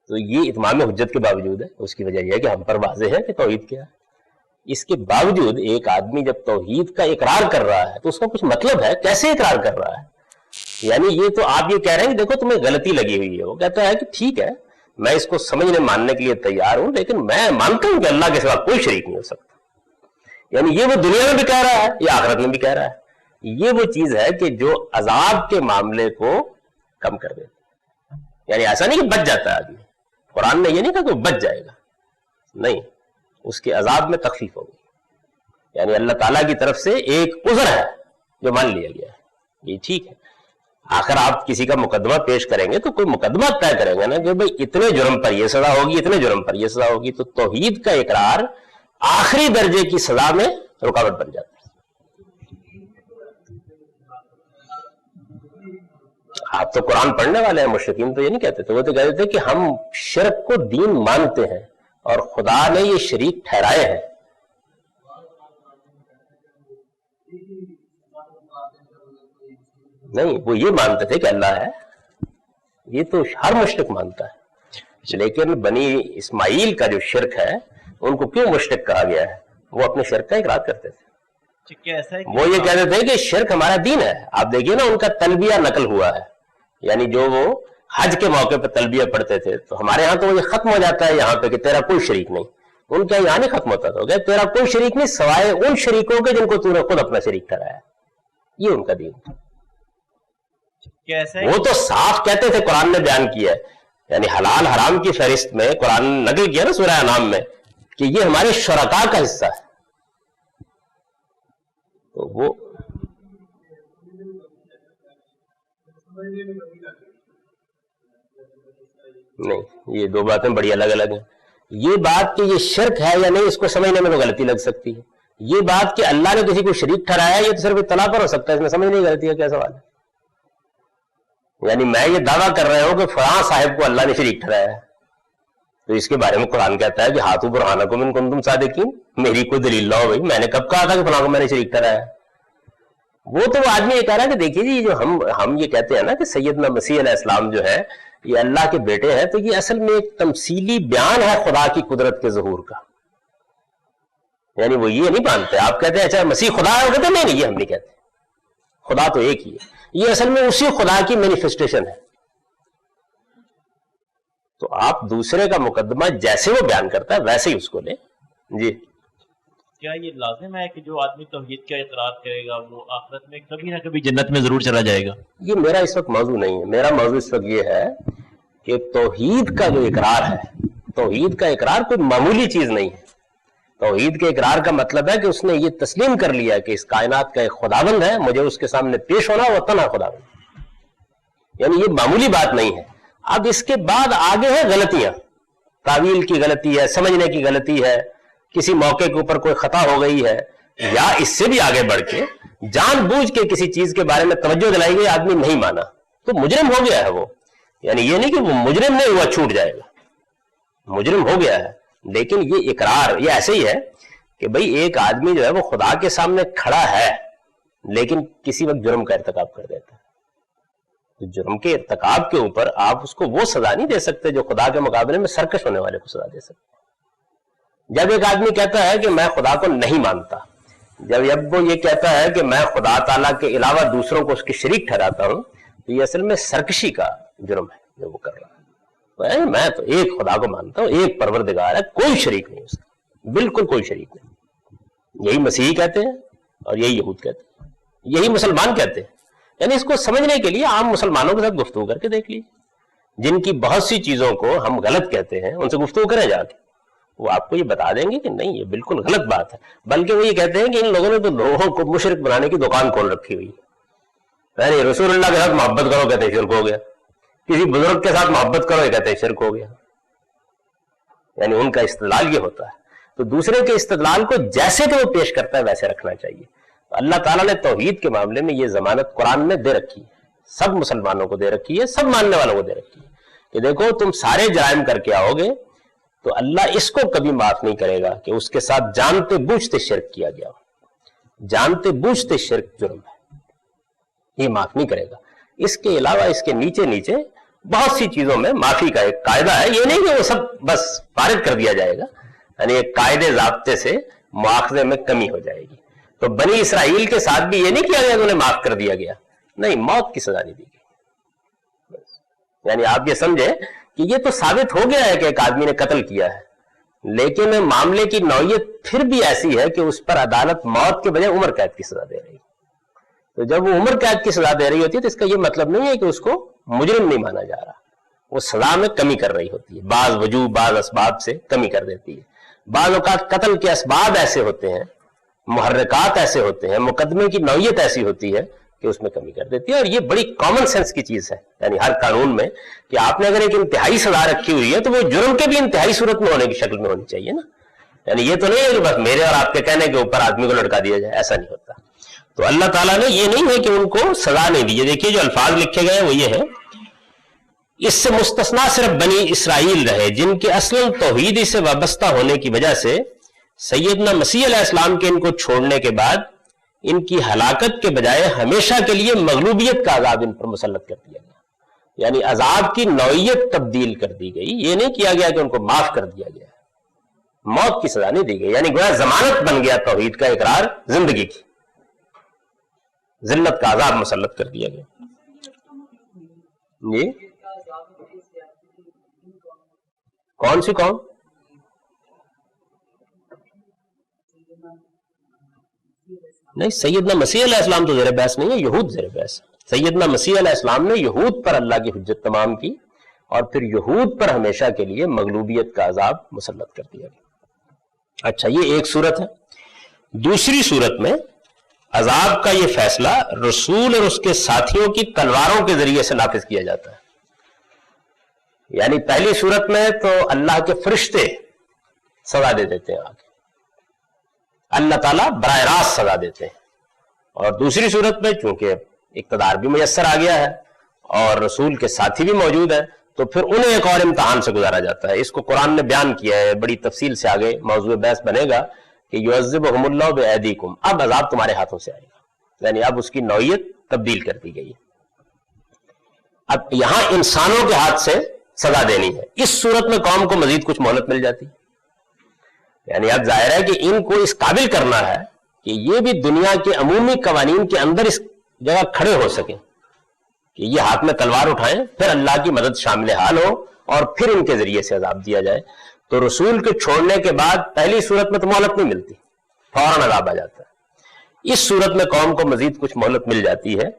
تو یہ اتمام حجت کے باوجود ہے. اس کی وجہ یہ ہے کہ ہم پر واضح ہے کہ توحید کیا ہے. اس کے باوجود ایک آدمی جب توحید کا اقرار کر رہا ہے تو اس کا کچھ مطلب ہے. کیسے اقرار کر رہا ہے؟ یعنی یہ تو آپ یہ کہہ رہے ہیں کہ دیکھو تمہیں غلطی لگی ہوئی ہے. وہ کہتا ہے کہ ٹھیک ہے میں اس کو سمجھنے ماننے کے لیے تیار ہوں، لیکن میں مانتا ہوں کہ اللہ کے سوا کوئی شریک نہیں ہو سکتا. یعنی یہ وہ دنیا میں بھی کہہ رہا ہے، یہ آخرت میں بھی کہہ رہا ہے. یہ وہ چیز ہے کہ جو عذاب کے معاملے کو کم کر دیتی. یعنی ایسا نہیں کہ بچ جاتا ہے آدمی. قرآن نے یہ نہیں کہا کہ وہ بچ جائے گا، نہیں، اس کے عذاب میں تخفیف ہوگی. یعنی اللہ تعالیٰ کی طرف سے ایک عذر ہے جو مان لیا گیا ہے. یہ ٹھیک ہے. آخر آپ کسی کا مقدمہ پیش کریں گے تو کوئی مقدمہ طے کریں گے نا کہ بھئی اتنے جرم پر یہ سزا ہوگی، اتنے جرم پر یہ سزا ہوگی. تو توحید کا اقرار آخری درجے کی سزا میں رکاوٹ بن جاتا ہے. آپ تو قرآن پڑھنے والے ہیں، مشرکین تو یہ نہیں کہتے تھے. وہ تو کہتے تھے کہ ہم شرک کو دین مانتے ہیں اور خدا نے یہ شریک ٹھہرائے ہیں. نہیں، وہ یہ مانتے تھے کہ اللہ ہے. یہ تو ہر مشرک مانتا ہے. لیکن بنی اسماعیل کا جو شرک ہے ان کو کیوں مشرک کہا گیا ہے؟ وہ اپنے شرک کا اقرار کرتے تھے. وہ یہ کہتے تھے کہ شرک ہمارا دین ہے. آپ دیکھیے نا ان کا تلبیہ نقل ہوا ہے. یعنی جو وہ حج کے موقع پہ تلبیہ پڑھتے تھے تو ہمارے ہاں تو وہ یہ ختم ہو جاتا ہے یہاں پہ کہ تیرا کوئی شریک نہیں. ان کا یہاں نہیں ختم ہوتا تھا کہ تیرا کوئی شریک نہیں سوائے ان شریکوں کے جن کو تو نے خود اپنا شریک کرایا. یہ ان کا دین تھا. وہ تو صاف کہتے تھے، قرآن نے بیان کیا ہے. یعنی حلال حرام کی فہرست میں قرآن نقل کیا نا سورہ انعام میں کہ یہ ہمارے شرکاء کا حصہ ہے. تو وہ نہیں، یہ دو باتیں بڑی الگ الگ ہیں. یہ بات کہ یہ شرک ہے یا نہیں اس کو سمجھنے میں تو غلطی لگ سکتی ہے. یہ بات کہ اللہ نے کسی کو شریک ٹھہرایا یہ تو صرف اطلاع پر ہو سکتا ہے، اس میں سمجھنے کی غلطی ہے. کیا سوال ہے؟ یعنی میں یہ دعویٰ کر رہا ہوں کہ فلاں صاحب کو اللہ نے شریک ٹھہرایا ہے تو اس کے بارے میں قرآن کہتا ہے کہ ہاتھوں برہانکم ان کنتم صادقین. میری کوئی دلیل لاؤ بھائی، میں نے کب کہا تھا کہ فلاں کو میں نے شریک ٹھہرایا ہے؟ وہ تو وہ آدمی یہ کہہ رہا ہے کہ دیکھیے جی جو ہم یہ کہتے ہیں نا کہ سیدنا مسیح علیہ السلام جو ہے یہ اللہ کے بیٹے ہیں، تو یہ اصل میں ایک تمثیلی بیان ہے خدا کی قدرت کے ظہور کا. یعنی وہ یہ نہیں مانتے. آپ کہتے ہیں اچھا مسیح خدا ہے، وہ کہتے ہیں نہیں، یہ ہم نہیں کہتے. خدا تو ایک ہی ہے. یہ اصل میں اسی خدا کی مینیفیسٹیشن ہے. تو آپ دوسرے کا مقدمہ جیسے وہ بیان کرتا ہے ویسے ہی اس کو لیں. جی کیا یہ لازم ہے کہ جو آدمی توحید کا اقرار کرے گا وہ آخرت میں کبھی نہ کبھی جنت میں ضرور چلا جائے گا؟ یہ میرا اس وقت موضوع نہیں ہے. میرا موضوع اس وقت یہ ہے کہ توحید کا جو اقرار ہے، توحید کا اقرار کوئی معمولی چیز نہیں ہے. توحید کے اقرار کا مطلب ہے کہ اس نے یہ تسلیم کر لیا کہ اس کائنات کا ایک خداوند ہے، مجھے اس کے سامنے پیش ہونا، وہ تنہا خداوند. یعنی یہ معمولی بات نہیں ہے. اب اس کے بعد آگے ہے غلطیاں، تعویل کی غلطی ہے، سمجھنے کی غلطی ہے، کسی موقع کے اوپر کوئی خطا ہو گئی ہے، یا اس سے بھی آگے بڑھ کے جان بوجھ کے کسی چیز کے بارے میں توجہ دلائی گئی، آدمی نہیں مانا تو مجرم ہو گیا ہے وہ. یعنی یہ نہیں کہ وہ مجرم نہیں ہوا چھوٹ جائے گا، مجرم ہو گیا ہے. لیکن یہ اقرار یہ ایسے ہی ہے کہ بھئی ایک آدمی جو ہے وہ خدا کے سامنے کھڑا ہے لیکن کسی وقت جرم کا ارتکاب کر دیتا ہے. تو جرم کے ارتکاب کے اوپر آپ اس کو وہ سزا نہیں دے سکتے جو خدا کے مقابلے میں سرکش ہونے والے کو سزا دے سکتے. جب ایک آدمی کہتا ہے کہ میں خدا کو نہیں مانتا، جب وہ یہ کہتا ہے کہ میں خدا تعالیٰ کے علاوہ دوسروں کو اس کے شریک ٹھہراتا ہوں، تو یہ اصل میں سرکشی کا جرم ہے جو وہ کر رہا ہے. میں تو ایک خدا کو مانتا ہوں، ایک پروردگار ہے، کوئی شریک نہیں اس کا، بالکل کوئی شریک نہیں. یہی مسیحی کہتے ہیں اور یہی یہود کہتے ہیں، یہی مسلمان کہتے ہیں. یعنی اس کو سمجھنے کے لیے عام مسلمانوں کے ساتھ گفتگو کر کے دیکھ لیجیے، جن کی بہت سی چیزوں کو ہم غلط کہتے ہیں ان سے گفتگو کریں جا کے، وہ آپ کو یہ بتا دیں گے کہ نہیں یہ بالکل غلط بات ہے. بلکہ وہ یہ کہتے ہیں کہ ان لوگوں نے تو لوگوں کو مشرک بنانے کی دکان کھول رکھی ہوئی ہے. یعنی رسول اللہ کے ساتھ محبت کرو کہتے ہیں شرک ہو گیا، کسی بزرگ کے ساتھ محبت کرو یہ کہتے ہیں شرک ہو گیا. یعنی ان کا استدلال یہ ہوتا ہے. تو دوسرے کے استدلال کو جیسے کہ وہ پیش کرتا ہے ویسے رکھنا چاہیے. اللہ تعالیٰ نے توحید کے معاملے میں یہ ضمانت قرآن میں دے رکھی ہے، سب مسلمانوں کو دے رکھی ہے، سب ماننے والوں کو دے رکھی ہے کہ دیکھو تم سارے جرائم کر کے آؤ گے تو اللہ اس کو کبھی معاف نہیں کرے گا کہ اس کے ساتھ جانتے بوجھتے شرک کیا گیا ہو. جانتے بوجھتے شرک جرم ہے، یہ معاف نہیں کرے گا. اس کے علاوہ اس کے نیچے نیچے بہت سی چیزوں میں معافی کا ایک قاعدہ ہے. یہ نہیں کہ وہ سب بس فارغ کر دیا جائے گا، یعنی ایک قاعدے ضابطے سے مواخذے میں کمی ہو جائے گی. تو بنی اسرائیل کے ساتھ بھی یہ نہیں کیا گیا کہ انہیں معاف کر دیا گیا، نہیں، موت کی سزا نہیں دی گئی. یعنی آپ یہ سمجھیں کہ یہ تو ثابت ہو گیا ہے کہ ایک آدمی نے قتل کیا ہے، لیکن معاملے کی نوعیت پھر بھی ایسی ہے کہ اس پر عدالت موت کے بجائے عمر قید کی سزا دے رہی ہے. تو جب وہ عمر قید کی سزا دے رہی ہوتی ہے تو اس کا یہ مطلب نہیں ہے کہ اس کو مجرم نہیں مانا جا رہا، وہ سزا میں کمی کر رہی ہوتی ہے، بعض وجوہ بعض اسباب سے کمی کر دیتی ہے. بعض اوقات قتل کے اسباب ایسے ہوتے ہیں، محرکات ایسے ہوتے ہیں، مقدمے کی نوعیت ایسی ہوتی ہے کہ اس میں کمی کر دیتی ہے. اور یہ بڑی کامن سینس کی چیز ہے یعنی ہر قانون میں کہ آپ نے اگر ایک انتہائی سزا رکھی ہوئی ہے تو وہ جرم کے بھی انتہائی صورت میں ہونے کی شکل میں ہونی چاہیے نا. یعنی یہ تو نہیں ہے کہ بس میرے اور آپ کے کہنے کے اوپر آدمی کو لٹکا دیا جائے، ایسا نہیں ہوتا. تو اللہ تعالیٰ نے یہ نہیں ہے کہ ان کو سزا نہیں دی. دیکھیے جو الفاظ لکھے گئے وہ یہ ہے، اس سے مستثنا صرف بنی اسرائیل رہے جن کے اصل توحیدی سے وابستہ ہونے کی وجہ سے سیدنا مسیح علیہ السلام کے ان کو چھوڑنے کے بعد ان کی ہلاکت کے بجائے ہمیشہ کے لیے مغلوبیت کا عذاب ان پر مسلط کر دیا گیا. یعنی عذاب کی نوعیت تبدیل کر دی گئی، یہ نہیں کیا گیا کہ ان کو معاف کر دیا گیا، موت کی سزا نہیں دی گئی. یعنی گویا ضمانت بن گیا توحید کا اقرار زندگی کی، ذلت کا عذاب مسلط کر دیا گیا. جی کون سی قوم؟ نہیں، سیدنا مسیح علیہ السلام تو زیر بحث نہیں ہے، یہود زیر بحث. سیدنا مسیح علیہ السلام نے یہود پر اللہ کی حجت تمام کی اور پھر یہود پر ہمیشہ کے لیے مغلوبیت کا عذاب مسلط کر دیا گیا. اچھا، یہ ایک صورت ہے. دوسری صورت میں عذاب کا یہ فیصلہ رسول اور اس کے ساتھیوں کی تلواروں کے ذریعے سے نافذ کیا جاتا ہے. یعنی پہلی صورت میں تو اللہ کے فرشتے سزا دے دیتے ہیں آگے، اللہ تعالیٰ براہ راست سزا دیتے ہیں. اور دوسری صورت میں چونکہ اقتدار بھی میسر آ گیا ہے اور رسول کے ساتھی بھی موجود ہیں تو پھر انہیں ایک اور امتحان سے گزارا جاتا ہے. اس کو قرآن نے بیان کیا ہے بڑی تفصیل سے، آگے موضوع بحث بنے گا کہ یعذبہم اللہ بایدیکم، اب عذاب تمہارے ہاتھوں سے آئے گا. یعنی اب اس کی نوعیت تبدیل کر دی گئی ہے. اب یہاں انسانوں کے ہاتھ سے سزا دینی ہے. اس صورت میں قوم کو مزید کچھ مہلت مل جاتی. یعنی اب ظاہر ہے کہ ان کو اس قابل کرنا ہے کہ یہ بھی دنیا کے عمومی قوانین کے اندر اس جگہ کھڑے ہو سکیں کہ یہ ہاتھ میں تلوار اٹھائیں، پھر اللہ کی مدد شامل حال ہو اور پھر ان کے ذریعے سے عذاب دیا جائے. تو رسول کے چھوڑنے کے بعد پہلی صورت میں تو مہلت نہیں ملتی، فوراً عذاب آ جاتا ہے۔ اس صورت میں قوم کو مزید کچھ مہلت مل جاتی ہے۔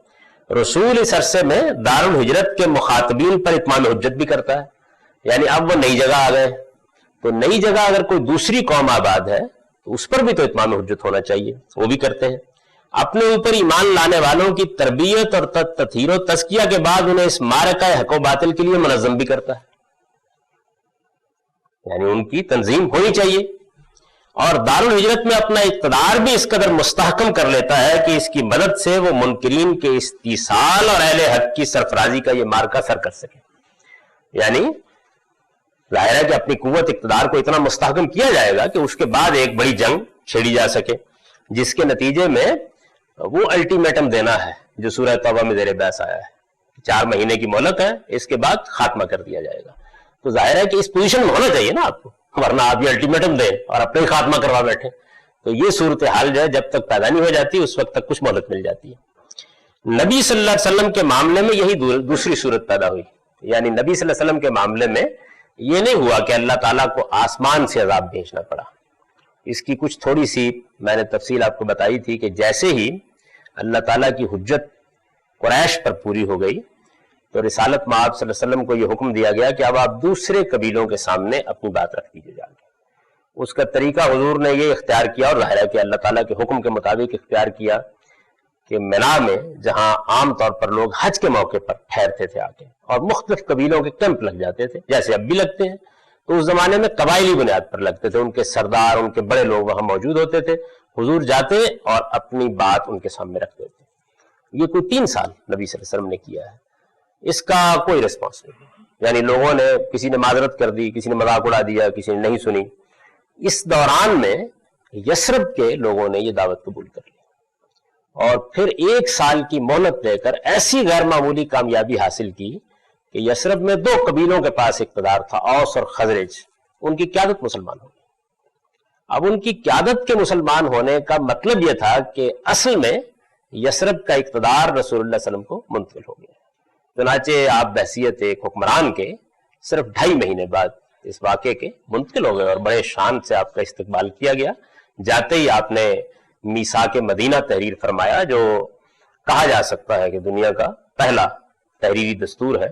رسول اس عرصے میں دارالہجرت کے مخاطبین پر اتمام حجت بھی کرتا ہے، یعنی اب وہ نئی جگہ آ گئے تو نئی جگہ اگر کوئی دوسری قوم آباد ہے تو اس پر بھی تو اتمام حجت ہونا چاہیے، وہ بھی کرتے ہیں۔ اپنے اوپر ایمان لانے والوں کی تربیت اور تطہیر و تزکیہ کے بعد انہیں اس معرکہ حق و باطل کے لیے منظم بھی کرتا ہے، یعنی ان کی تنظیم ہونی چاہیے، اور دارالہجرت میں اپنا اقتدار بھی اس قدر مستحکم کر لیتا ہے کہ اس کی مدد سے وہ منکرین کے استیصال اور اہل حق کی سرفرازی کا یہ مارکہ سر کر سکے۔ یعنی ظاہر ہے کہ اپنی قوت اقتدار کو اتنا مستحکم کیا جائے گا کہ اس کے بعد ایک بڑی جنگ چھیڑی جا سکے، جس کے نتیجے میں وہ الٹیمیٹم دینا ہے جو سورہ توبہ میں زیر بحث آیا ہے، 4 مہینے کی مہلت ہے، اس کے بعد خاتمہ کر دیا جائے گا۔ تو ظاہر ہے کہ اس پوزیشن میں ہونا چاہیے نا آپ کو، ورنہ آپ یہ الٹیمیٹم دیں اور اپنے ہی خاتمہ کروا بیٹھے۔ تو یہ صورتحال جو ہے جب تک پیدا نہیں ہو جاتی اس وقت تک کچھ مہلت مل جاتی ہے۔ نبی صلی اللہ علیہ وسلم کے معاملے میں یہی دوسری صورت پیدا ہوئی، یعنی نبی صلی اللہ علیہ وسلم کے معاملے میں یہ نہیں ہوا کہ اللہ تعالیٰ کو آسمان سے عذاب بھیجنا پڑا۔ اس کی کچھ تھوڑی سی میں نے تفصیل آپ کو بتائی تھی کہ جیسے ہی اللہ تعالیٰ کی حجت قریش پر پوری ہو گئی تو رسالت مآب صلی اللہ علیہ وسلم کو یہ حکم دیا گیا کہ اب آپ دوسرے قبیلوں کے سامنے اپنی بات رکھ دیجیے جا کے۔ اس کا طریقہ حضور نے یہ اختیار کیا، اور ظاہر ہے کہ اللہ تعالیٰ کے حکم کے مطابق اختیار کیا، کہ مینا میں جہاں عام طور پر لوگ حج کے موقع پر ٹھہرتے تھے آ کے، اور مختلف قبیلوں کے کیمپ لگ جاتے تھے جیسے اب بھی لگتے ہیں، تو اس زمانے میں قبائلی بنیاد پر لگتے تھے، ان کے سردار، ان کے بڑے لوگ وہاں موجود ہوتے تھے، حضور جاتے اور اپنی بات ان کے سامنے رکھتے تھے۔ یہ کوئی 3 سال نبی صلی اللہ علیہ وسلم نے کیا ہے، اس کا کوئی ریسپانس نہیں، یعنی لوگوں نے، کسی نے معذرت کر دی، کسی نے مذاق اڑا دیا، کسی نے نہیں سنی۔ اس دوران میں یثرب کے لوگوں نے یہ دعوت قبول کر لی، اور پھر 1 سال کی مہلت لے کر ایسی غیر معمولی کامیابی حاصل کی کہ یثرب میں 2 قبیلوں کے پاس اقتدار تھا، اوس اور خزرج، ان کی قیادت مسلمان ہو گئی۔ اب ان کی قیادت کے مسلمان ہونے کا مطلب یہ تھا کہ اصل میں یثرب کا اقتدار رسول اللہ صلی اللہ علیہ وسلم کو منتقل ہو گیا۔ چنانچہ آپ بحیثیت ایک حکمران کے صرف 2.5 مہینے بعد اس واقعے کے منتقل ہو گئے، اور بڑے شان سے آپ کا استقبال کیا گیا۔ جاتے ہی آپ نے میثاق مدینہ تحریر فرمایا، جو کہا جا سکتا ہے کہ دنیا کا پہلا تحریری دستور ہے،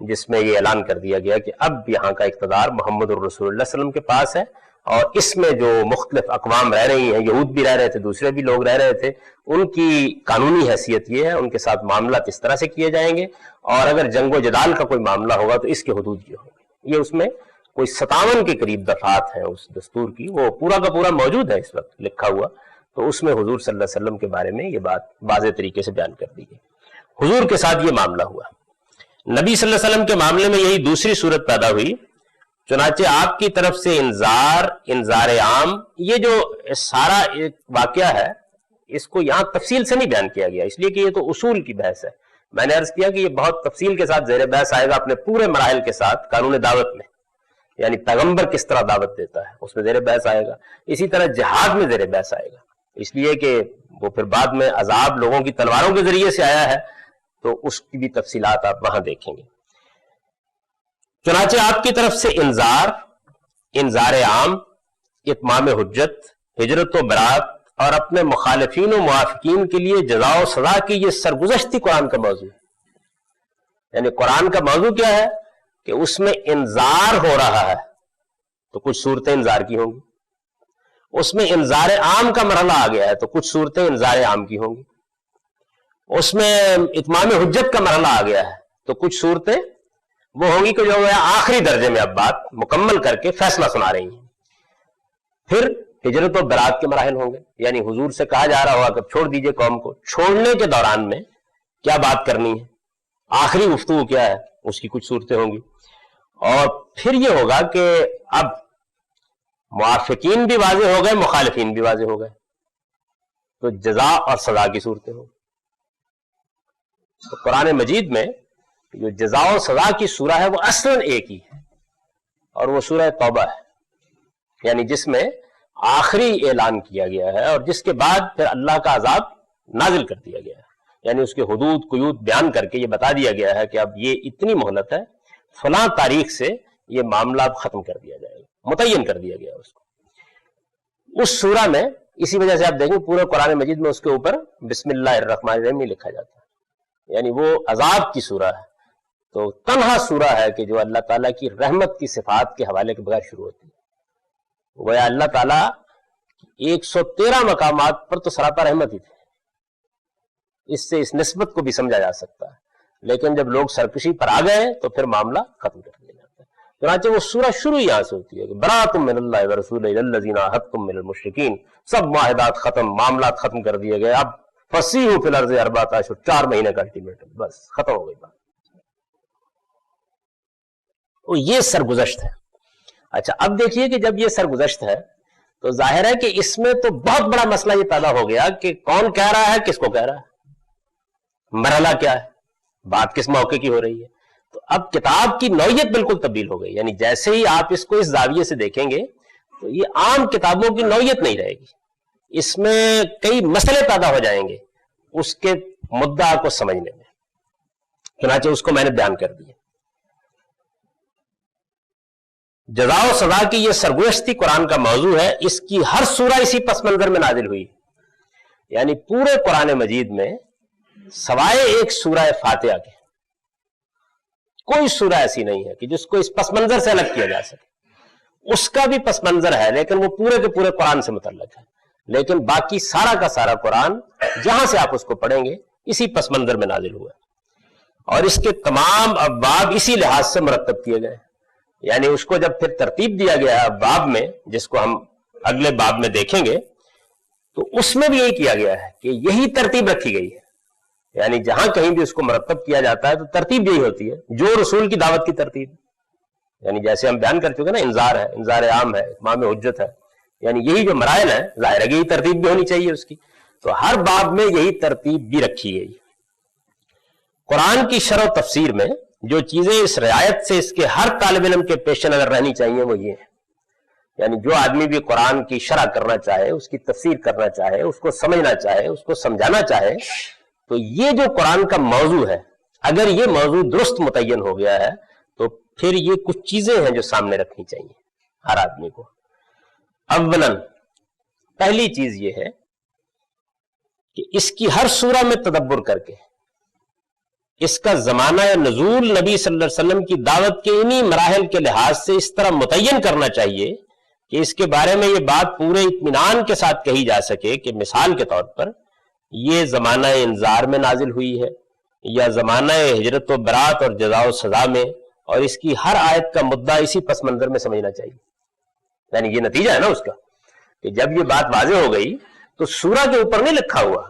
جس میں یہ اعلان کر دیا گیا کہ اب یہاں کا اقتدار محمد الرسول اللہ صلی اللہ علیہ وسلم کے پاس ہے، اور اس میں جو مختلف اقوام رہ رہی ہیں، یہود بھی رہ رہے تھے، دوسرے بھی لوگ رہ رہے تھے، ان کی قانونی حیثیت یہ ہے، ان کے ساتھ معاملات اس طرح سے کیے جائیں گے، اور اگر جنگ و جدال کا کوئی معاملہ ہوگا تو اس کے حدود یہ ہوں گے۔ یہ اس میں کوئی 57 کے قریب دفعات ہیں اس دستور کی، وہ پورا کا پورا موجود ہے اس وقت لکھا ہوا، تو اس میں حضور صلی اللہ علیہ وسلم کے بارے میں یہ بات واضح طریقے سے بیان کر دی گئی۔ حضور کے ساتھ یہ معاملہ ہوا، نبی صلی اللہ علیہ وسلم کے معاملے میں یہی دوسری صورت پیدا ہوئی۔ چنانچہ آپ کی طرف سے انذار عام، یہ جو سارا ایک واقعہ ہے اس کو یہاں تفصیل سے نہیں بیان کیا گیا، اس لیے کہ یہ تو اصول کی بحث ہے۔ میں نے عرض کیا کہ یہ بہت تفصیل کے ساتھ زیر بحث آئے گا اپنے پورے مراحل کے ساتھ قانون دعوت میں، یعنی پیغمبر کس طرح دعوت دیتا ہے اس میں زیر بحث آئے گا، اسی طرح جہاد میں زیر بحث آئے گا، اس لیے کہ وہ پھر بعد میں عذاب لوگوں کی تلواروں کے ذریعے سے آیا ہے، تو اس کی بھی تفصیلات آپ وہاں دیکھیں گے۔ چنانچہ آپ کی طرف سے انذار عام، اتمام حجت، ہجرت و برات، اور اپنے مخالفین و موافقین کے لیے جزا و سزا کی یہ سرگزشتی قرآن کا موضوع ہے۔ یعنی قرآن کا موضوع کیا ہے کہ اس میں انذار ہو رہا ہے، تو کچھ صورتیں انذار کی ہوں گی، اس میں انذار عام کا مرحلہ آ گیا ہے تو کچھ صورتیں انذار عام کی ہوں گی، اس میں اتمام حجت کا مرحلہ آ گیا ہے تو کچھ صورتیں وہ ہوں گی کہ جو آخری درجے میں اب بات مکمل کر کے فیصلہ سنا رہی ہیں۔ پھر ہجرت و برات کے مراحل ہوں گے، یعنی حضور سے کہا جا رہا ہوگا کہ چھوڑ دیجئے قوم کو، چھوڑنے کے دوران میں کیا بات کرنی ہے، آخری گفتگو کیا ہے، اس کی کچھ صورتیں ہوں گی، اور پھر یہ ہوگا کہ اب موافقین بھی واضح ہو گئے، مخالفین بھی واضح ہو گئے، تو جزا اور سزا کی صورتیں ہوں۔ تو قرآن مجید میں جو جزا و سزا کی سورہ ہے وہ اصلاً ایک ہی ہے، اور وہ سورہ توبہ ہے، یعنی جس میں آخری اعلان کیا گیا ہے اور جس کے بعد پھر اللہ کا عذاب نازل کر دیا گیا ہے، یعنی اس کے حدود قیود بیان کر کے یہ بتا دیا گیا ہے کہ اب یہ اتنی مہلت ہے، فلاں تاریخ سے یہ معاملہ اب ختم کر دیا جائے گا، متعین کر دیا گیا اس کو۔ اس سورہ میں اسی وجہ سے آپ دیکھیں پورے قرآن مجید میں اس کے اوپر بسم اللہ الرحمن الرحیم نہیں لکھا جاتا، یعنی وہ عذاب کی سورہ ہے، تو تنہا سورہ ہے کہ جو اللہ تعالیٰ کی رحمت کی صفات کے حوالے کے بغیر شروع ہوتی ہے۔ گویا اللہ تعالیٰ 113 مقامات پر تو سراپا رحمت ہی تھے، اس سے اس نسبت کو بھی سمجھا جا سکتا ہے، لیکن جب لوگ سرکشی پر آ گئے تو پھر معاملہ ختم کر دیا جاتا ہے۔ چنانچہ وہ سورہ شروع یہاں سے ہوتی ہے کہ براۃ من اللہ ورسولہ الی الذین عاہدتم من المشرکین، سب معاہدات ختم، معاملات ختم کر دیے گئے، اب فسیحوا فی الارض 4 اشہر، 4 مہینے کا الٹیمیٹم، بس ختم ہو گئی بات۔ تو یہ سرگزشت ہے۔ اچھا اب دیکھیے کہ جب یہ سرگزشت ہے تو ظاہر ہے کہ اس میں تو بہت بڑا مسئلہ یہ پیدا ہو گیا کہ کون کہہ رہا ہے، کس کو کہہ رہا ہے، مرحلہ کیا ہے، بات کس موقع کی ہو رہی ہے۔ تو اب کتاب کی نوعیت بالکل تبدیل ہو گئی، یعنی جیسے ہی آپ اس کو اس زاویے سے دیکھیں گے تو یہ عام کتابوں کی نوعیت نہیں رہے گی، اس میں کئی مسئلے پیدا ہو جائیں گے اس کے مدعا کو سمجھنے میں، چنانچہ اس کو میں نے بیان کر دیا۔ جزا و سزا کی یہ سرگزشتی قرآن کا موضوع ہے، اس کی ہر سورہ اسی پس منظر میں نازل ہوئی، یعنی پورے قرآن مجید میں سوائے ایک سورہ فاتحہ کے کوئی سورہ ایسی نہیں ہے کہ جس کو اس پس منظر سے الگ کیا جا سکے۔ اس کا بھی پس منظر ہے لیکن وہ پورے کے پورے قرآن سے متعلق ہے، لیکن باقی سارا کا سارا قرآن جہاں سے آپ اس کو پڑھیں گے اسی پس منظر میں نازل ہوا ہے، اور اس کے تمام ابواب اسی لحاظ سے مرتب کیے گئے، یعنی اس کو جب پھر ترتیب دیا گیا ہے ابواب میں، جس کو ہم اگلے باب میں دیکھیں گے، تو اس میں بھی یہی کیا گیا ہے کہ یہی ترتیب رکھی گئی ہے، یعنی جہاں کہیں بھی اس کو مرتب کیا جاتا ہے تو ترتیب یہی ہوتی ہے، جو رسول کی دعوت کی ترتیب، یعنی جیسے ہم بیان کر چکے نا، انذار ہے، انذار عام ہے، اتمام حجت ہے، یعنی یہی جو مراحل ہیں ظاہر ہے کہ یہی ترتیب بھی ہونی چاہیے اس کی، تو ہر باب میں یہی ترتیب بھی رکھی گئی۔ قرآن کی شرح و تفسیر میں جو چیزیں اس رعایت سے اس کے ہر طالب علم کے پیش نظر رہنی چاہیے وہ یہ ہے، یعنی جو آدمی بھی قرآن کی شرح کرنا چاہے، اس کی تفسیر کرنا چاہے، اس کو سمجھنا چاہے، اس کو سمجھانا چاہے، تو یہ جو قرآن کا موضوع ہے، اگر یہ موضوع درست متعین ہو گیا ہے تو پھر یہ کچھ چیزیں ہیں جو سامنے رکھنی چاہیے ہر آدمی کو۔ اولاً پہلی چیز یہ ہے کہ اس کی ہر سورہ میں تدبر کر کے اس کا زمانہ نزول نبی صلی اللہ علیہ وسلم کی دعوت کے انہی مراحل کے لحاظ سے اس طرح متعین کرنا چاہیے کہ اس کے بارے میں یہ بات پورے اطمینان کے ساتھ کہی جا سکے کہ مثال کے طور پر یہ زمانہ انذار میں نازل ہوئی ہے، یا زمانہ ہجرت و برات اور جزا و سزا میں، اور اس کی ہر آیت کا مدعا اسی پس منظر میں سمجھنا چاہیے۔ یعنی یہ نتیجہ ہے نا اس کا کہ جب یہ بات واضح ہو گئی تو سورہ کے اوپر نہیں لکھا ہوا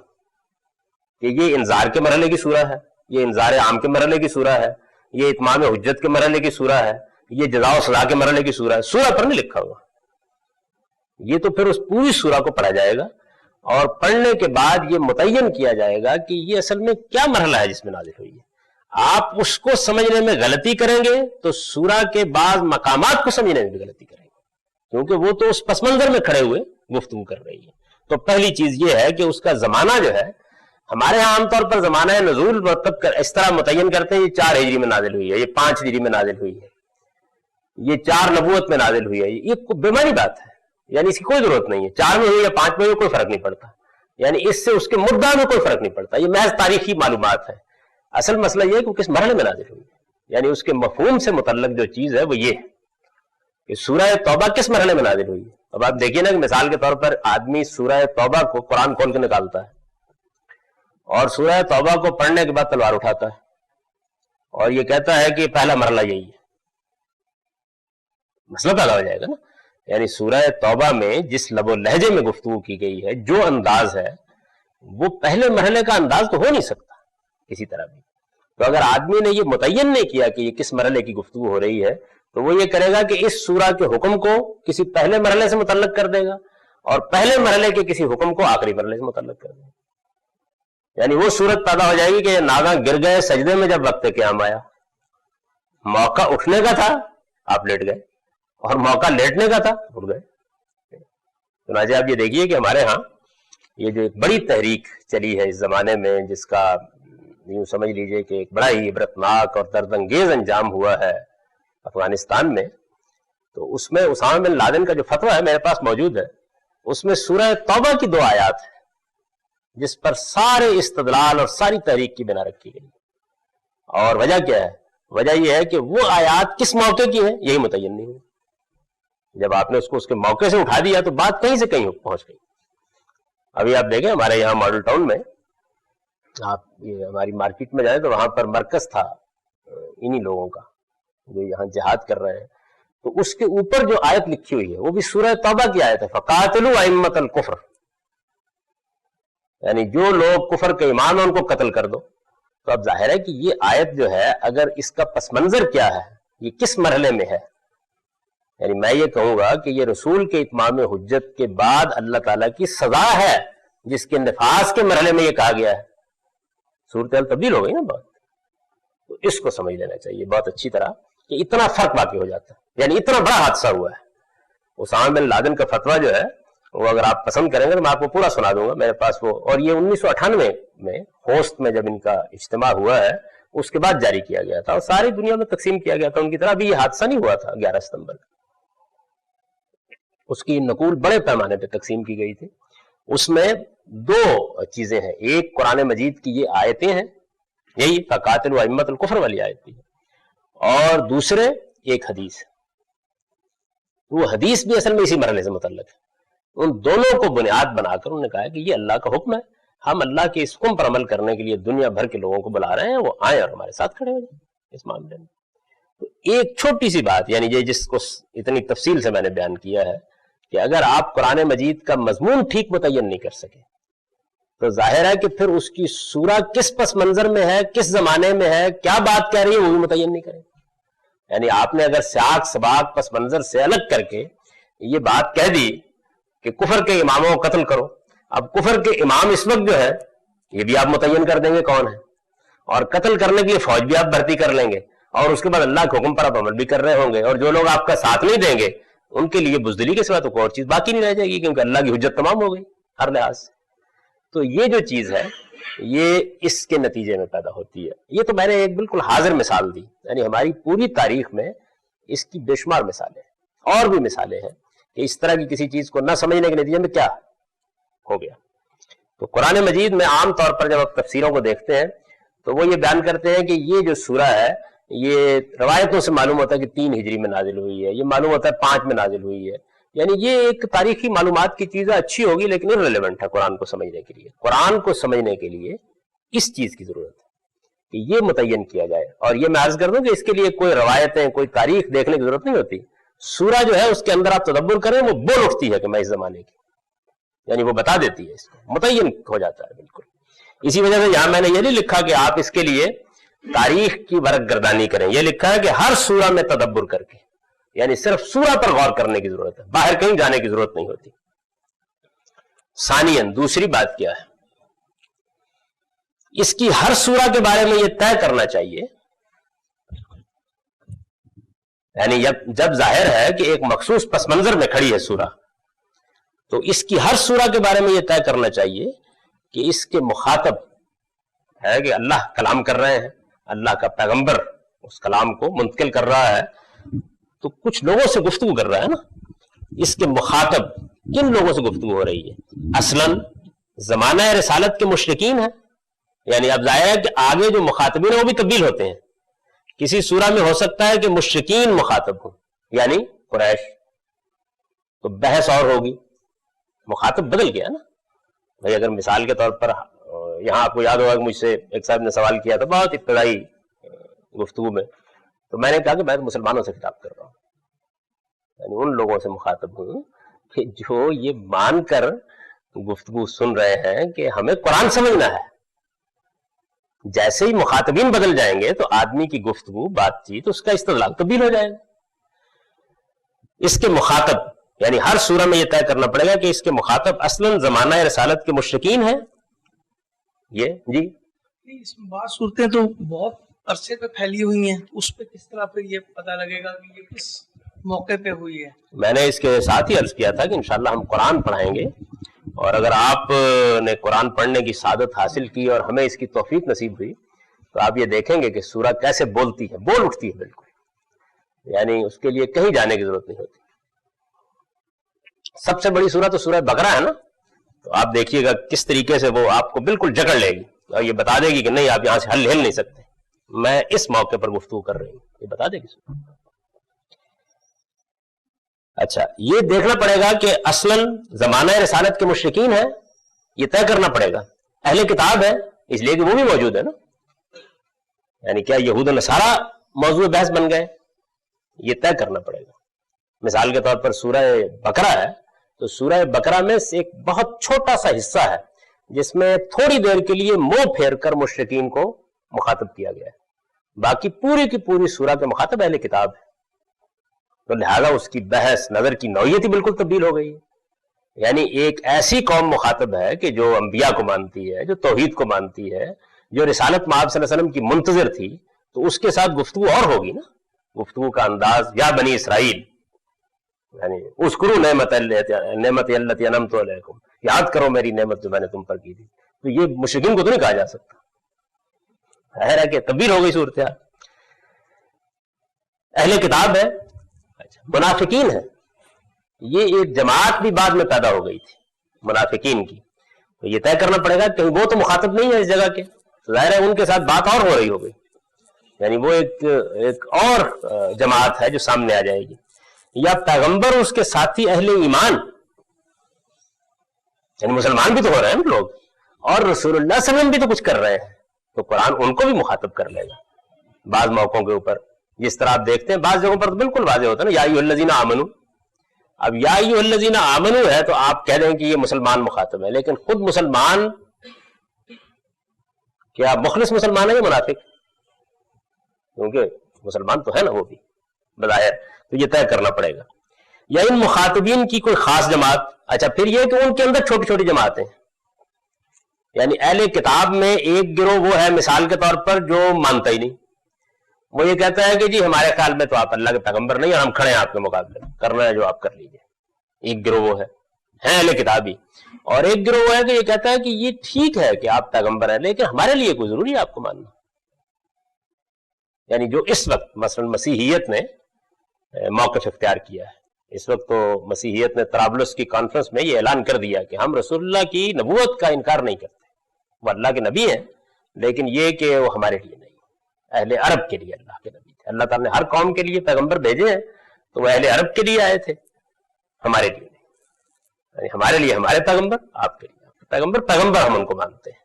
کہ یہ انذار کے مرحلے کی سورہ ہے، یہ انذار عام کے مرحلے کی سورہ ہے، یہ اتمام حجت کے مرحلے کی سورہ ہے، یہ جزا و سزا کے مرحلے کی سورہ ہے، سورہ پر نہیں لکھا ہوا۔ یہ تو پھر اس پوری سورہ کو پڑھا جائے گا اور پڑھنے کے بعد یہ متعین کیا جائے گا کہ یہ اصل میں کیا مرحلہ ہے جس میں نازل ہوئی ہے۔ آپ اس کو سمجھنے میں غلطی کریں گے تو سورہ کے بعض مقامات کو سمجھنے میں بھی غلطی کریں گے، کیونکہ وہ تو اس پس منظر میں کھڑے ہوئے گفتگو کر رہی ہے۔ تو پہلی چیز یہ ہے کہ اس کا زمانہ جو ہے، ہمارے ہاں عام طور پر زمانہ نزول مرتب کر اس طرح متعین کرتے ہیں، یہ 4 ہجری میں نازل ہوئی ہے، یہ 5 ہجری میں نازل ہوئی ہے، یہ 4 نبوت میں نازل ہوئی ہے، یہ بے معنی بات ہے، یعنی اس کی کوئی ضرورت نہیں ہے، 4 میں ہوئی یا 5 میں ہوئی کوئی فرق نہیں پڑتا، یعنی اس سے اس کے مدعا میں کوئی فرق نہیں پڑتا، یہ محض تاریخی معلومات ہے۔ اصل مسئلہ یہ ہے کہ کس مرحلے میں نازل ہوئی ہے، یعنی اس کے مفہوم سے متعلق جو چیز ہے وہ یہ ہے کہ سورہ توبہ کس مرحلے میں نازل ہوئی ہے۔ اب آپ دیکھیے نا کہ مثال کے طور پر آدمی سورہ توبہ کو قرآن کھول کے نکالتا ہے اور سورہ توبہ کو پڑھنے کے بعد تلوار اٹھاتا ہے اور یہ کہتا ہے کہ پہلا مرحلہ یہی ہے، مسئلہ پیدا ہو جائے گا نا۔ یعنی سورہ توبہ میں جس لب و لہجے میں گفتگو کی گئی ہے، جو انداز ہے، وہ پہلے مرحلے کا انداز تو ہو نہیں سکتا کسی طرح بھی۔ تو اگر آدمی نے یہ متعین نہیں کیا کہ یہ کس مرحلے کی گفتگو ہو رہی ہے تو وہ یہ کرے گا کہ اس سورہ کے حکم کو کسی پہلے مرحلے سے متعلق کر دے گا اور پہلے مرحلے کے کسی حکم کو آخری مرحلے سے متعلق کر دے گا، یعنی وہ صورت پیدا ہو جائے گی کہ ناگاں گر گئے سجدے میں جب وقت قیام آیا، موقع اٹھنے کا تھا آپ لیٹ گئے اور موقع لیٹنے کا تھا اٹھ گئے۔ چنانچہ آپ یہ دیکھیے کہ ہمارے ہاں یہ جو ایک بڑی تحریک چلی ہے اس زمانے میں، جس کا یوں سمجھ لیجئے کہ ایک بڑا ہی عبرتناک اور درد انگیز انجام ہوا ہے افغانستان میں، تو اس میں اسامہ بن لادن کا جو فتویٰ ہے میرے پاس موجود ہے اس میں سورہ توبہ کی 2 آیات ہیں جس پر سارے استدلال اور ساری تحریک کی بنا رکھی گئی. اور وجہ کیا ہے؟ وجہ یہ ہے کہ وہ آیات کس موقع کی ہیں یہی متعین نہیں ہوئی. جب آپ نے اس کو اس کے موقع سے اٹھا دیا تو بات کہیں سے کہیں پہنچ گئی. ابھی آپ دیکھیں ہمارے یہاں ماڈل ٹاؤن میں آپ یہ ہماری مارکیٹ میں جائیں تو وہاں پر مرکز تھا انہی لوگوں کا جو یہاں جہاد کر رہے ہیں. تو اس کے اوپر جو آیت لکھی ہوئی ہے وہ بھی سورہ توبہ کی آیت ہے، فَقَاتِلُوا أَئِمَّةَ الْكُفْرِ، یعنی جو لوگ کفر کے امام ہیں ان کو قتل کر دو. تو اب ظاہر ہے کہ یہ آیت جو ہے اگر اس کا پس منظر کیا ہے، یہ کس مرحلے میں ہے، یعنی میں یہ کہوں گا کہ یہ رسول کے اتمام حجت کے بعد اللہ تعالیٰ کی سزا ہے جس کے نفاذ کے مرحلے میں یہ کہا گیا ہے. صورتحال تبدیل ہو گئی نا بات. تو اس کو سمجھ لینا چاہیے بہت اچھی طرح کہ اتنا فرق واقع ہو جاتا ہے، یعنی اتنا بڑا حادثہ ہوا ہے. اسامہ بن لادن کا فتویٰ جو ہے وہ اگر آپ پسند کریں گے تو میں آپ کو پورا سنا دوں گا میرے پاس وہ. اور یہ 1998 میں ہوسٹ میں جب ان کا اجتماع ہوا ہے اس کے بعد جاری کیا گیا تھا اور ساری دنیا میں تقسیم کیا گیا تھا ان کی طرح. ابھی یہ حادثہ نہیں ہوا تھا 11 ستمبر کا، اس کی نقول بڑے پیمانے پہ تقسیم کی گئی تھی. اس میں 2 چیزیں ہیں، ایک قرآن مجید کی یہ آیتیں ہیں، یہی فَقَاتِلُوا أَئِمَّةَ الْكُفْرِ والی آیت بھی ہے، اور دوسرے ایک حدیث ہے. وہ حدیث بھی اصل میں اسی مرحلے سے متعلق ہے. ان دونوں کو بنیاد بنا کر انہوں نے کہا کہ یہ اللہ کا حکم ہے، ہم اللہ کے اس حکم پر عمل کرنے کے لیے دنیا بھر کے لوگوں کو بلا رہے ہیں، وہ آئیں اور ہمارے ساتھ کھڑے ہو جائیں اس معاملے میں. تو ایک چھوٹی سی بات، یعنی یہ جس کو اتنی تفصیل سے میں نے بیان کیا ہے کہ اگر آپ قرآن مجید کا مضمون ٹھیک متعین نہیں کر سکے تو ظاہر ہے کہ پھر اس کی سورہ کس پس منظر میں ہے، کس زمانے میں ہے، کیا بات کہہ رہی ہے وہ بھی متعین نہیں کرے. یعنی آپ نے اگر سیاق سباق پس منظر سے الگ کر کے یہ بات کہہ دی کہ کفر کے اماموں کو قتل کرو، اب کفر کے امام اس وقت جو ہے یہ بھی آپ متعین کر دیں گے کون ہے، اور قتل کرنے کے لیے فوج بھی آپ بھرتی کر لیں گے، اور اس کے بعد اللہ کے حکم پر آپ عمل بھی کر رہے ہوں گے، اور جو لوگ آپ کا ساتھ نہیں دیں گے ان کے لیے بزدلی کے سوا تو کوئی اور چیز باقی نہیں رہ جائے گی، کیونکہ اللہ کی حجت تمام ہو گئی ہر لحاظ سے. تو یہ جو چیز ہے یہ اس کے نتیجے میں پیدا ہوتی ہے. یہ تو میں نے ایک بالکل حاضر مثال دی، یعنی ہماری پوری تاریخ میں اس کی بے شمار مثالیں ہیں، اور بھی مثالیں ہیں کہ اس طرح کی کسی چیز کو نہ سمجھنے کے نتیجے میں کیا ہو گیا. تو قرآن مجید میں عام طور پر جب آپ تفسیروں کو دیکھتے ہیں تو وہ یہ بیان کرتے ہیں کہ یہ جو سورہ ہے یہ روایتوں سے معلوم ہوتا ہے کہ 3 ہجری میں نازل ہوئی ہے، یہ معلوم ہوتا ہے 5 میں نازل ہوئی ہے. یعنی یہ ایک تاریخی معلومات کی چیز اچھی ہوگی لیکن irrelevant ہے قرآن کو سمجھنے کے لیے. قرآن کو سمجھنے کے لیے اس چیز کی ضرورت ہے کہ یہ متعین کیا جائے. اور یہ میں عرض کر دوں کہ اس کے لیے کوئی روایتیں کوئی تاریخ دیکھنے کی ضرورت نہیں ہوتی. سورہ جو ہے اس کے اندر آپ تدبر کریں وہ بول اٹھتی ہے کہ میں اس زمانے کی، یعنی وہ بتا دیتی ہے، اس کو متعین ہو جاتا ہے بالکل. اسی وجہ سے یہاں میں نے یہ نہیں لکھا کہ آپ اس کے لیے تاریخ کی ورق گردانی کریں، یہ لکھا ہے کہ ہر سورہ میں تدبر کر کے، یعنی صرف سورہ پر غور کرنے کی ضرورت ہے، باہر کہیں جانے کی ضرورت نہیں ہوتی. ثانیاً دوسری بات کیا ہے، اس کی ہر سورہ کے بارے میں یہ طے کرنا چاہیے، یعنی جب ظاہر ہے کہ ایک مخصوص پس منظر میں کھڑی ہے سورہ تو اس کی ہر سورہ کے بارے میں یہ طے کرنا چاہیے کہ اس کے مخاطب ہے کہ اللہ کلام کر رہے ہیں، اللہ کا پیغمبر اس کلام کو منتقل کر رہا ہے، تو کچھ لوگوں سے گفتگو کر رہا ہے نا. اس کے مخاطب کن لوگوں سے گفتگو ہو رہی ہے؟ اصلاً زمانہ رسالت کے مشرکین ہیں، یعنی اب ظاہر ہے کہ آگے جو مخاطبین ہیں وہ بھی تبدیل ہوتے ہیں. کسی سورہ میں ہو سکتا ہے کہ مشرکین مخاطب ہوں، یعنی قریش، تو بحث اور ہوگی، مخاطب بدل گیا نا. بھائی اگر مثال کے طور پر یہاں آپ کو یاد ہوگا کہ مجھ سے ایک صاحب نے سوال کیا تھا بہت ابتدائی گفتگو میں، تو میں نے کہا کہ میں مسلمانوں سے خطاب کر رہا ہوں، یعنی ان لوگوں سے مخاطب ہوں کہ جو یہ مان کر گفتگو سن رہے ہیں کہ ہمیں قرآن سمجھنا ہے. جیسے ہی مخاطبین بدل جائیں گے تو آدمی کی گفتگو بات چیت اس کا استدلال تبدیل ہو جائے گا. اس کے مخاطب یعنی ہر سورہ میں یہ طے کرنا پڑے گا کہ اس کے مخاطب اصلاً زمانہ رسالت کے مشرکین ہیں. یہ جی اس میں بعض صورتیں تو بہت عرصے پہ پھیلی ہوئی ہیں، اس پہ کس طرح پھر یہ پتہ لگے گا کہ یہ کس موقع پہ ہوئی ہے؟ میں نے اس کے ساتھ ہی عرض کیا تھا کہ انشاءاللہ ہم قرآن پڑھائیں گے، اور اگر آپ نے قرآن پڑھنے کی سعادت حاصل کی اور ہمیں اس کی توفیق نصیب ہوئی تو آپ یہ دیکھیں گے کہ سورہ کیسے بولتی ہے، بول اٹھتی ہے بالکل، یعنی اس کے لیے کہیں جانے کی ضرورت نہیں ہوتی. سب سے بڑی سورہ تو سورہ بقرہ ہے نا. تو آپ دیکھیے گا کس طریقے سے وہ آپ کو بالکل جکڑ لے گی اور یہ بتا دے گی کہ نہیں آپ یہاں سے ہل نہیں سکتے, میں اس موقع پر گفتگو کر رہی ہوں, یہ بتا دے گی. اچھا, یہ دیکھنا پڑے گا کہ اصلاً زمانہ رسالت کے مشرکین ہیں, یہ طے کرنا پڑے گا. اہل کتاب ہے اس لیے کہ وہ بھی موجود ہے نا, یعنی کیا یہود و نصارہ موضوع بحث بن گئے, یہ طے کرنا پڑے گا. مثال کے طور پر سورہ بقرہ ہے, تو سورہ بقرہ میں سے ایک بہت چھوٹا سا حصہ ہے جس میں تھوڑی دیر کے لیے منہ پھیر کر مشرکین کو مخاطب کیا گیا ہے, باقی پوری کی پوری سورہ کے مخاطب اہل کتاب ہے. تو لہذا اس کی بحث نظر کی نوعیت ہی بالکل تبدیل ہو گئی ہے. یعنی ایک ایسی قوم مخاطب ہے کہ جو انبیاء کو مانتی ہے, جو توحید کو مانتی ہے, جو رسالت مآب صلی اللہ علیہ وسلم کی منتظر تھی, تو اس کے ساتھ گفتگو اور ہوگی نا. گفتگو کا انداز یا بنی اسرائیل, یعنی اذکروا نعمت التي انعمت علیکم, یاد کرو میری نعمت جو میں نے تم پر کی تھی. تو یہ مشرکین کو تو نہیں کہا جا سکتا. ظاہر ہے کہ تبدیل ہو گئی صورتحال. اہل کتاب ہے, منافقین ہے, یہ ایک جماعت بھی بعد میں پیدا ہو گئی تھی منافقین کی. تو یہ طے کرنا پڑے گا کہ وہ تو مخاطب نہیں ہے اس جگہ کے, تو ظاہر ہے ان کے ساتھ بات اور ہو رہی ہوگی, یعنی وہ ایک اور جماعت ہے جو سامنے آ جائے گی. یا پیغمبر اس کے ساتھی اہل ایمان, یعنی مسلمان بھی تو ہو رہے ہیں لوگ, اور رسول اللہ صلی اللہ علیہ وسلم بھی تو کچھ کر رہے ہیں, تو قرآن ان کو بھی مخاطب کر لے گا بعض موقعوں کے اوپر. جس طرح آپ دیکھتے ہیں بعض جگہوں پر تو بالکل واضح ہوتا ہے نا, یا ایھا الذین آمنوا. اب یا ایھا الذین آمنوا ہے تو آپ کہہ دیں کہ یہ مسلمان مخاطب ہے, لیکن خود مسلمان کیا مخلص مسلمان ہے یا منافق؟ کیونکہ مسلمان تو ہے نا وہ بھی بظاہر. تو یہ طے کرنا پڑے گا. یا ان مخاطبین کی کوئی خاص جماعت. اچھا, پھر یہ کہ ان کے اندر چھوٹی چھوٹی جماعتیں, یعنی اہل کتاب میں ایک گروہ وہ ہے مثال کے طور پر جو مانتا ہی نہیں, وہ یہ کہتا ہے کہ جی ہمارے خیال میں تو آپ اللہ کے پیغمبر نہیں اور ہم کھڑے ہیں آپ کے مقابلے میں, کرنا ہے جو آپ کر لیجئے. ایک گروہ وہ ہے اہل کتابی. اور ایک گروہ وہ ہے کہ یہ کہتا ہے کہ یہ ٹھیک ہے کہ آپ پیغمبر ہیں, لیکن ہمارے لیے کوئی ضروری ہے آپ کو ماننا. یعنی جو اس وقت مثلا مسیحیت نے موقف اختیار کیا ہے, اس وقت تو مسیحیت نے طرابلس کی کانفرنس میں یہ اعلان کر دیا کہ ہم رسول اللہ کی نبوت کا انکار نہیں کرتے, وہ اللہ کے نبی ہیں, لیکن یہ کہ وہ ہمارے لیے نہیں, اہل عرب کے لیے اللہ کے نبی تھے. اللہ تعالیٰ نے ہر قوم کے لیے پیغمبر بھیجے ہیں, تو وہ اہل عرب کے لیے آئے تھے, ہمارے لیے نہیں. یعنی ہمارے لیے ہمارے پیغمبر, آپ کے لیے آپ کے پیغمبر, پیغمبر ہم ان کو مانتے ہیں.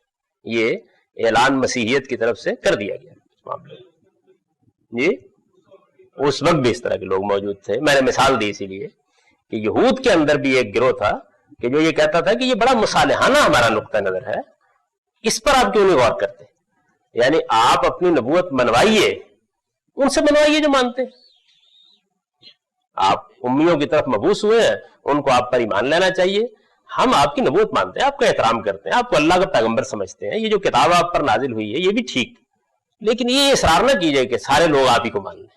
یہ اعلان مسیحیت کی طرف سے کر دیا گیا اس معاملے میں. جی اس وقت بھی اس طرح کے لوگ موجود تھے. میں نے مثال دی اسی لیے کہ یہود کے اندر بھی ایک گروہ تھا کہ جو یہ کہتا تھا کہ یہ بڑا مصالحانہ ہمارا نقطہ نظر ہے, اس پر آپ کیوں نہیں غور کرتے. یعنی آپ اپنی نبوت منوائیے, ان سے منوائیے جو مانتے ہیں. آپ امیوں کی طرف مبعوث ہوئے ہیں, ان کو آپ پر ایمان لینا چاہیے. ہم آپ کی نبوت مانتے ہیں, آپ کا احترام کرتے ہیں, آپ کو اللہ کا پیغمبر سمجھتے ہیں. یہ جو کتاب آپ پر نازل ہوئی ہے یہ بھی ٹھیک, لیکن یہ اصرار نہ کیجئے کہ سارے لوگ آپ ہی کو مان لیں.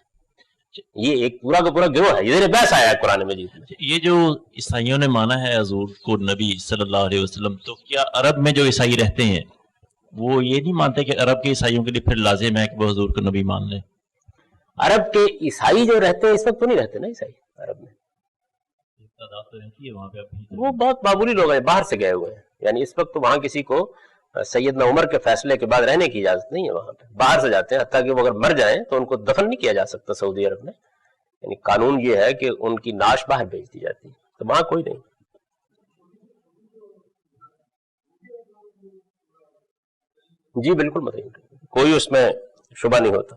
یہ ایک پورا کا پورا گروہ ہے, یہ بحث آیا ہے قرآن مجید میں. یہ جو عیسائیوں نے مانا ہے حضور کو نبی صلی اللہ علیہ وسلم, تو کیا عرب میں جو عیسائی رہتے ہیں وہ یہ نہیں مانتے کہ عرب کے عیسائیوں کے لیے پھر لازم ہے کہ وہ حضور کو نبی مان لیں؟ عرب کے عیسائی جو رہتے ہیں اس وقت تو نہیں رہتے نا عیسائی عرب میں, تعداد تو رہتی ہے وہاں پہ ابھی. وہ بہت معمولی لوگ ہیں, باہر سے گئے ہوئے ہیں. یعنی اس وقت تو وہاں کسی کو سیدنا عمر کے فیصلے کے بعد رہنے کی اجازت نہیں ہے, وہاں پہ باہر سے جاتے ہیں. حتیٰ کہ وہ اگر مر جائیں تو ان کو دفن نہیں کیا جا سکتا سعودی عرب میں. یعنی قانون یہ ہے کہ ان کی نعش باہر بھیج دی جاتی ہے, تو وہاں کوئی نہیں. جی بالکل مطلب کوئی اس میں شبہ نہیں ہوتا.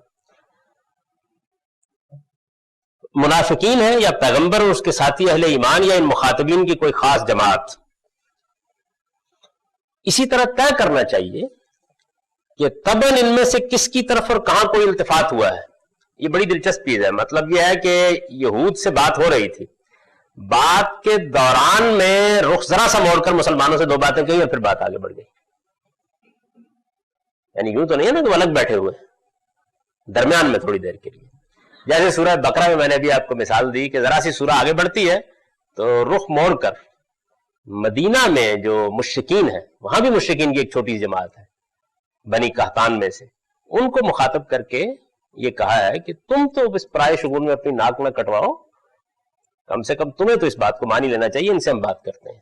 منافقین ہے یا پیغمبر اور اس کے ساتھی اہل ایمان, یا ان مخاطبین کی کوئی خاص جماعت. اسی طرح طے کرنا چاہیے کہ تباً ان میں سے کس کی طرف اور کہاں کوئی التفات ہوا ہے. یہ بڑی دلچسپ چیز ہے. مطلب یہ ہے کہ یہود سے بات ہو رہی تھی, بات کے دوران میں رخ ذرا سا موڑ کر مسلمانوں سے دو باتیں کہی اور پھر بات آگے بڑھ گئی. یعنی یوں تو نہیں ہے نا کہ وہ الگ بیٹھے ہوئے, درمیان میں تھوڑی دیر کے لیے. جیسے سورہ بقرہ میں میں نے ابھی آپ کو مثال دی کہ ذرا سی سورہ آگے بڑھتی ہے تو رخ موڑ کر مدینہ میں جو مشرکین ہیں, وہاں بھی مشرکین کی ایک چھوٹی سی جماعت ہے بنی قحطان میں سے, ان کو مخاطب کر کے یہ کہا ہے کہ تم تو اس پرائے شگون میں اپنی ناک نہ کٹواؤ, کم سے کم تمہیں تو اس بات کو مان ہی لینا چاہیے، ان سے ہم بات کرتے ہیں.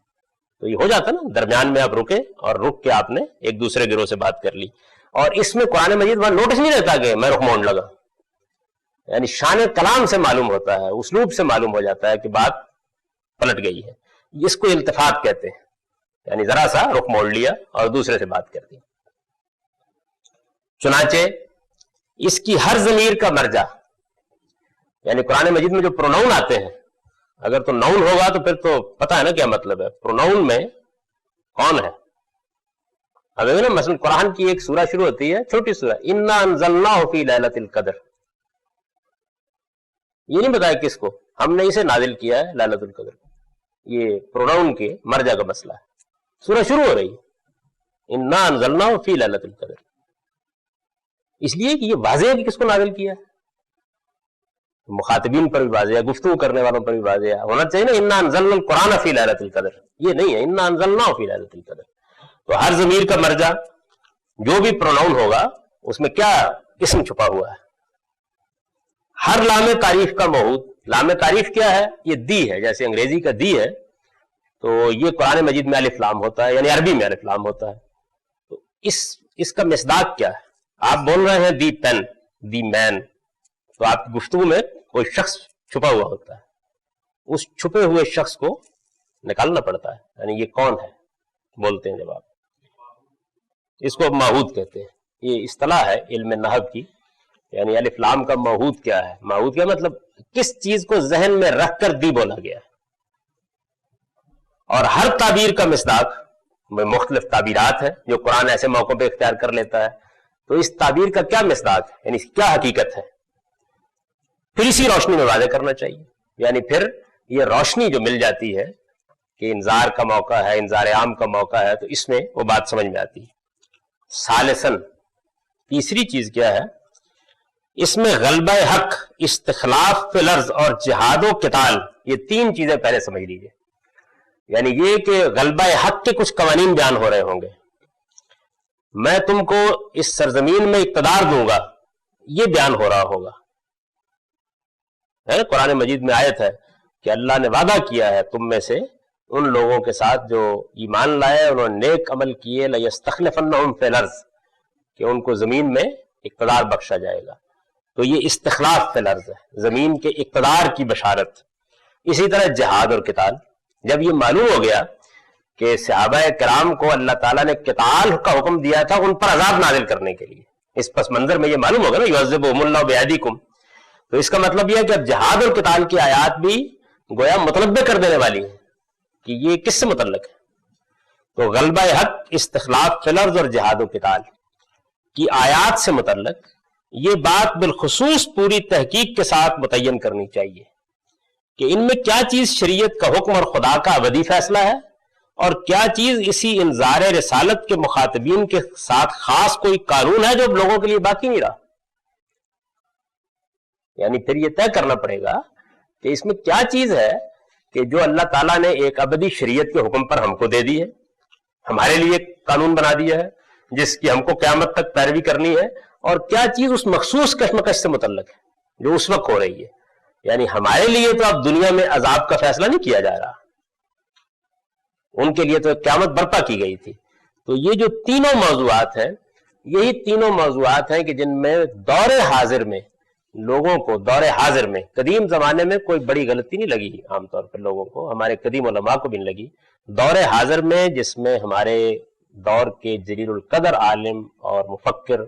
تو یہ ہو جاتا نا، درمیان میں آپ رکے اور رک کے آپ نے ایک دوسرے گروہ سے بات کر لی. اور اس میں قرآن مجید وہاں نوٹس نہیں رہتا کہ میں رخ موڑ لگا، یعنی شان کلام سے معلوم ہوتا ہے، اسلوب سے معلوم ہو جاتا ہے کہ بات پلٹ گئی ہے. اس کو التفات کہتے ہیں، یعنی ذرا سا رخ موڑ لیا اور دوسرے سے بات کر دی. چنانچہ اس کی ہر ضمیر کا مرجع، یعنی قرآن مجید میں جو پروناؤن آتے ہیں، اگر تو ناؤن ہوگا تو پھر تو پتہ ہے نا کیا مطلب ہے. پروناؤن میں کون ہے؟ اب نا مثلا قرآن کی ایک سورہ شروع ہوتی ہے، چھوٹی سورہ، انا انزلناہ فی لیلۃ القدر. یہ نہیں بتایا کس کو، ہم نے اسے نازل کیا ہے لیلۃ القدر. یہ پروناؤن کے مرجع کا مسئلہ ہے. سورہ شروع ہو رہی ہے انا انزلناہ فی لیلۃ القدر، اس لیے کہ یہ واضح ہے کہ کس کو نازل کیا ہے. مخاطبین پر بھی واضح ہے، گفتگو کرنے والوں پر بھی واضح ہے. ہونا چاہیے نا انا انزلنا القرآن فی لیلۃ القدر، یہ نہیں ہے انا انزلناہ فی لیلۃ القدر. تو ہر ضمیر کا مرجع جو بھی پروناؤن ہوگا اس میں کیا اسم چھپا ہوا ہے. ہر لام تعریف کا موعود، لام تعریف کیا ہے؟ یہ دی ہے، جیسے انگریزی کا دی ہے تو یہ قرآن مجید میں الف لام ہوتا ہے، یعنی عربی میں الف لام ہوتا ہے. تو اس کا مصداق کیا ہے؟ آپ بول رہے ہیں دی پین، دی مین، تو آپ کی گفتگو میں کوئی شخص چھپا ہوا ہوتا ہے، اس چھپے ہوئے شخص کو نکالنا پڑتا ہے. یعنی یہ کون ہے بولتے ہیں جب آپ، اس کو معہود کہتے ہیں. یہ اصطلاح ہے علم نحو کی، یعنی الف لام کا معہود کیا ہے. معہود کیا مطلب کس چیز کو ذہن میں رکھ کر دی بولا گیا ہے. اور ہر تعبیر کا مصداق میں مختلف تعبیرات ہیں جو قرآن ایسے موقعوں پہ اختیار کر لیتا ہے. تو اس تعبیر کا کیا مصداق ہے، یعنی کیا حقیقت ہے، پھر اسی روشنی میں واضح کرنا چاہیے. یعنی پھر یہ روشنی جو مل جاتی ہے کہ انذار کا موقع ہے، انذار عام کا موقع ہے، تو اس میں وہ بات سمجھ میں آتی ہے. ثالثاً تیسری چیز کیا ہے، اس میں غلبہ حق، استخلاف فی الارض اور جہاد و قتال، یہ تین چیزیں پہلے سمجھ لیجیے. یعنی یہ کہ غلبہ حق کے کچھ قوانین بیان ہو رہے ہوں گے. میں تم کو اس سرزمین میں اقتدار دوں گا، یہ بیان ہو رہا ہوگا. قرآن مجید میں آیت ہے کہ اللہ نے وعدہ کیا ہے تم میں سے ان لوگوں کے ساتھ جو ایمان لائے، انہوں نے نیک عمل کیے، لَيَسْتَخْلِفَنَّهُمْ فِي الْأَرْضِ، کہ ان کو زمین میں اقتدار بخشا جائے گا. تو یہ استخلاف فی الارض ہے، زمین کے اقتدار کی بشارت. اسی طرح جہاد اور قتال، جب یہ معلوم ہو گیا کہ صحابہ کرام کو اللہ تعالیٰ نے قتال کا حکم دیا تھا ان پر عذاب نازل کرنے کے لیے، اس پس منظر میں یہ معلوم ہوگا نا یعذبہم اللہ بأیدیکم، تو اس کا مطلب یہ ہے کہ اب جہاد اور قتال کی آیات بھی گویا متنبع کر دینے والی ہیں کہ یہ کس سے متعلق ہے. تو غلبہ حق، استخلاف فی الارض اور جہاد و قتال کی آیات سے متعلق یہ بات بالخصوص پوری تحقیق کے ساتھ متعین کرنی چاہیے کہ ان میں کیا چیز شریعت کا حکم اور خدا کا ابدی فیصلہ ہے، اور کیا چیز اسی انذار رسالت کے مخاطبین کے ساتھ خاص کوئی قانون ہے جو اب لوگوں کے لیے باقی نہیں رہا. یعنی پھر یہ طے کرنا پڑے گا کہ اس میں کیا چیز ہے کہ جو اللہ تعالیٰ نے ایک ابدی شریعت کے حکم پر ہم کو دے دی ہے، ہمارے لیے قانون بنا دیا ہے جس کی ہم کو قیامت تک پیروی کرنی ہے، اور کیا چیز اس مخصوص کشمکش سے متعلق ہے جو اس وقت ہو رہی ہے. یعنی ہمارے لیے تو اب دنیا میں عذاب کا فیصلہ نہیں کیا جا رہا، ان کے لیے تو قیامت برپا کی گئی تھی. تو یہ جو تینوں موضوعات ہیں، یہی تینوں موضوعات ہیں کہ جن میں دور حاضر میں لوگوں کو، دور حاضر میں قدیم زمانے میں کوئی بڑی غلطی نہیں لگی عام طور پر لوگوں کو، ہمارے قدیم علماء کو بھی نہیں لگی. دور حاضر میں جس میں ہمارے دور کے جلیل القدر عالم اور مفکر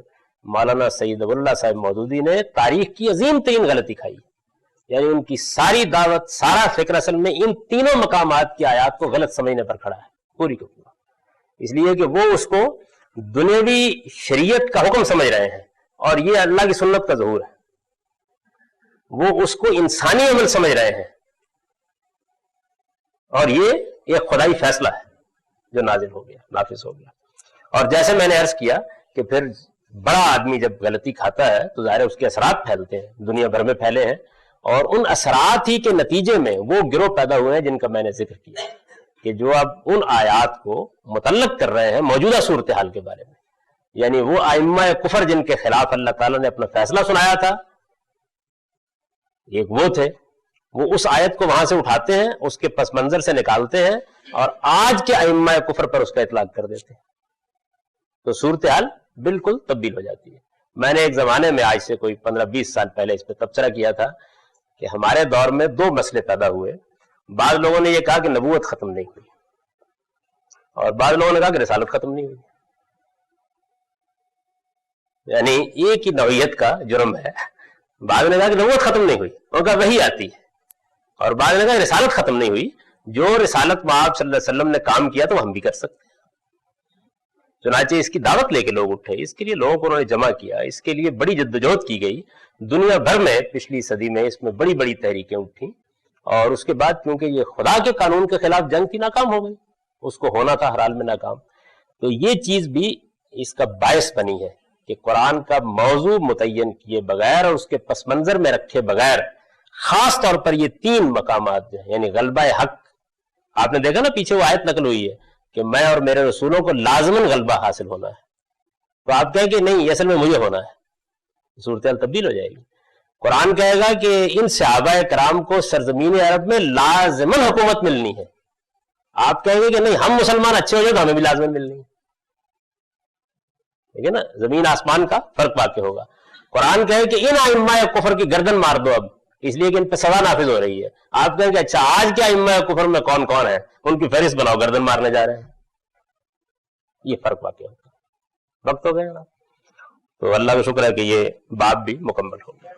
مولانا سید اللہ صاحب مودودی نے تاریخ کی عظیم ترین غلطی کھائی. یعنی ان کی ساری دعوت، سارا فکر اصل میں ان تینوں مقامات کی آیات کو غلط سمجھنے پر کھڑا ہے پوری کو پورا. اس لیے کہ وہ اس کو دنیاوی شریعت کا حکم سمجھ رہے ہیں اور یہ اللہ کی سنت کا ظہور ہے. وہ اس کو انسانی عمل سمجھ رہے ہیں اور یہ ایک خدائی فیصلہ ہے جو نازل ہو گیا، نافذ ہو گیا. اور جیسے میں نے عرض کیا کہ پھر بڑا آدمی جب غلطی کھاتا ہے تو ظاہر اس کے اثرات پھیلتے ہیں، دنیا بھر میں پھیلے ہیں، اور ان اثرات ہی کے نتیجے میں وہ گروہ پیدا ہوئے ہیں جن کا میں نے ذکر کیا کہ جو اب ان آیات کو متعلق کر رہے ہیں موجودہ صورتحال کے بارے میں. یعنی وہ ائمہ کفر جن کے خلاف اللہ تعالیٰ نے اپنا فیصلہ سنایا تھا، ایک وہ تھے وہ اس آیت کو وہاں سے اٹھاتے ہیں، اس کے پس منظر سے نکالتے ہیں اور آج کے ائمہ کفر پر اس کا اطلاق کر دیتے ہیں، تو صورتحال بالکل تبدیل ہو جاتی ہے۔ میں نے ایک زمانے میں، آج سے کوئی 15-20 سال پہلے، اس پہ تبصرہ کیا تھا کہ ہمارے دور میں 2 مسئلے پیدا ہوئے۔ بعض لوگوں نے یہ کہا کہ نبوت ختم نہیں ہوئی، اور بعض لوگوں نے کہا کہ رسالت ختم نہیں ہوئی، یعنی ایک ہی نوعیت کا جرم ہے۔ بعض نے کہا کہ نبوت ختم نہیں ہوئی، ان کا وحی آتی ہے، اور بعض نے کہا کہ رسالت ختم نہیں ہوئی، جو رسالت میں آپ صلی اللہ علیہ وسلم نے کام کیا تو ہم بھی کر سکتے ہیں۔ چنانچہ اس کی دعوت لے کے لوگ اٹھے، اس کے لیے لوگوں کو انہوں نے جمع کیا، اس کے لیے بڑی جدوجہد کی گئی، دنیا بھر میں پچھلی صدی میں اس میں بڑی بڑی تحریکیں اٹھیں، اور اس کے بعد کیونکہ یہ خدا کے قانون کے خلاف جنگ تھی، ناکام ہو گئی، اس کو ہونا تھا ہر حال میں ناکام۔ تو یہ چیز بھی اس کا باعث بنی ہے کہ قرآن کا موضوع متعین کیے بغیر اور اس کے پس منظر میں رکھے بغیر، خاص طور پر یہ 3 مقامات جو ہیں، یعنی غلبہ حق، آپ نے دیکھا نا پیچھے وہ آیت نقل ہوئی ہے کہ میں اور میرے رسولوں کو لازماً غلبہ حاصل ہونا ہے، تو آپ کہیں کہ نہیں اصل میں مجھے ہونا ہے، صورتحال تبدیل ہو جائے گی۔ قرآن کہے گا کہ ان صحابہ کرام کو سرزمین عرب میں لازماً حکومت ملنی ہے، آپ کہیں گے کہ نہیں ہم مسلمان اچھے ہو جائے تو ہمیں بھی لازماً ملنی ہے، ٹھیک ہے نا، زمین آسمان کا فرق واقع ہوگا۔ قرآن کہے کہ ان ائمہ کفر کی گردن مار دو اب، اس لیے کہ ان پہ سزا نافذ ہو رہی ہے، آپ کہیں کہ اچھا آج کے ائمہ کفر میں کون کون ہے، ان کی فہرست بناؤ، گردن مارنے جا رہے ہیں، یہ فرق واقع ہوتا ہے۔ وقت ہو گیا نا، تو اللہ کا شکر ہے کہ یہ باب بھی مکمل ہو گیا۔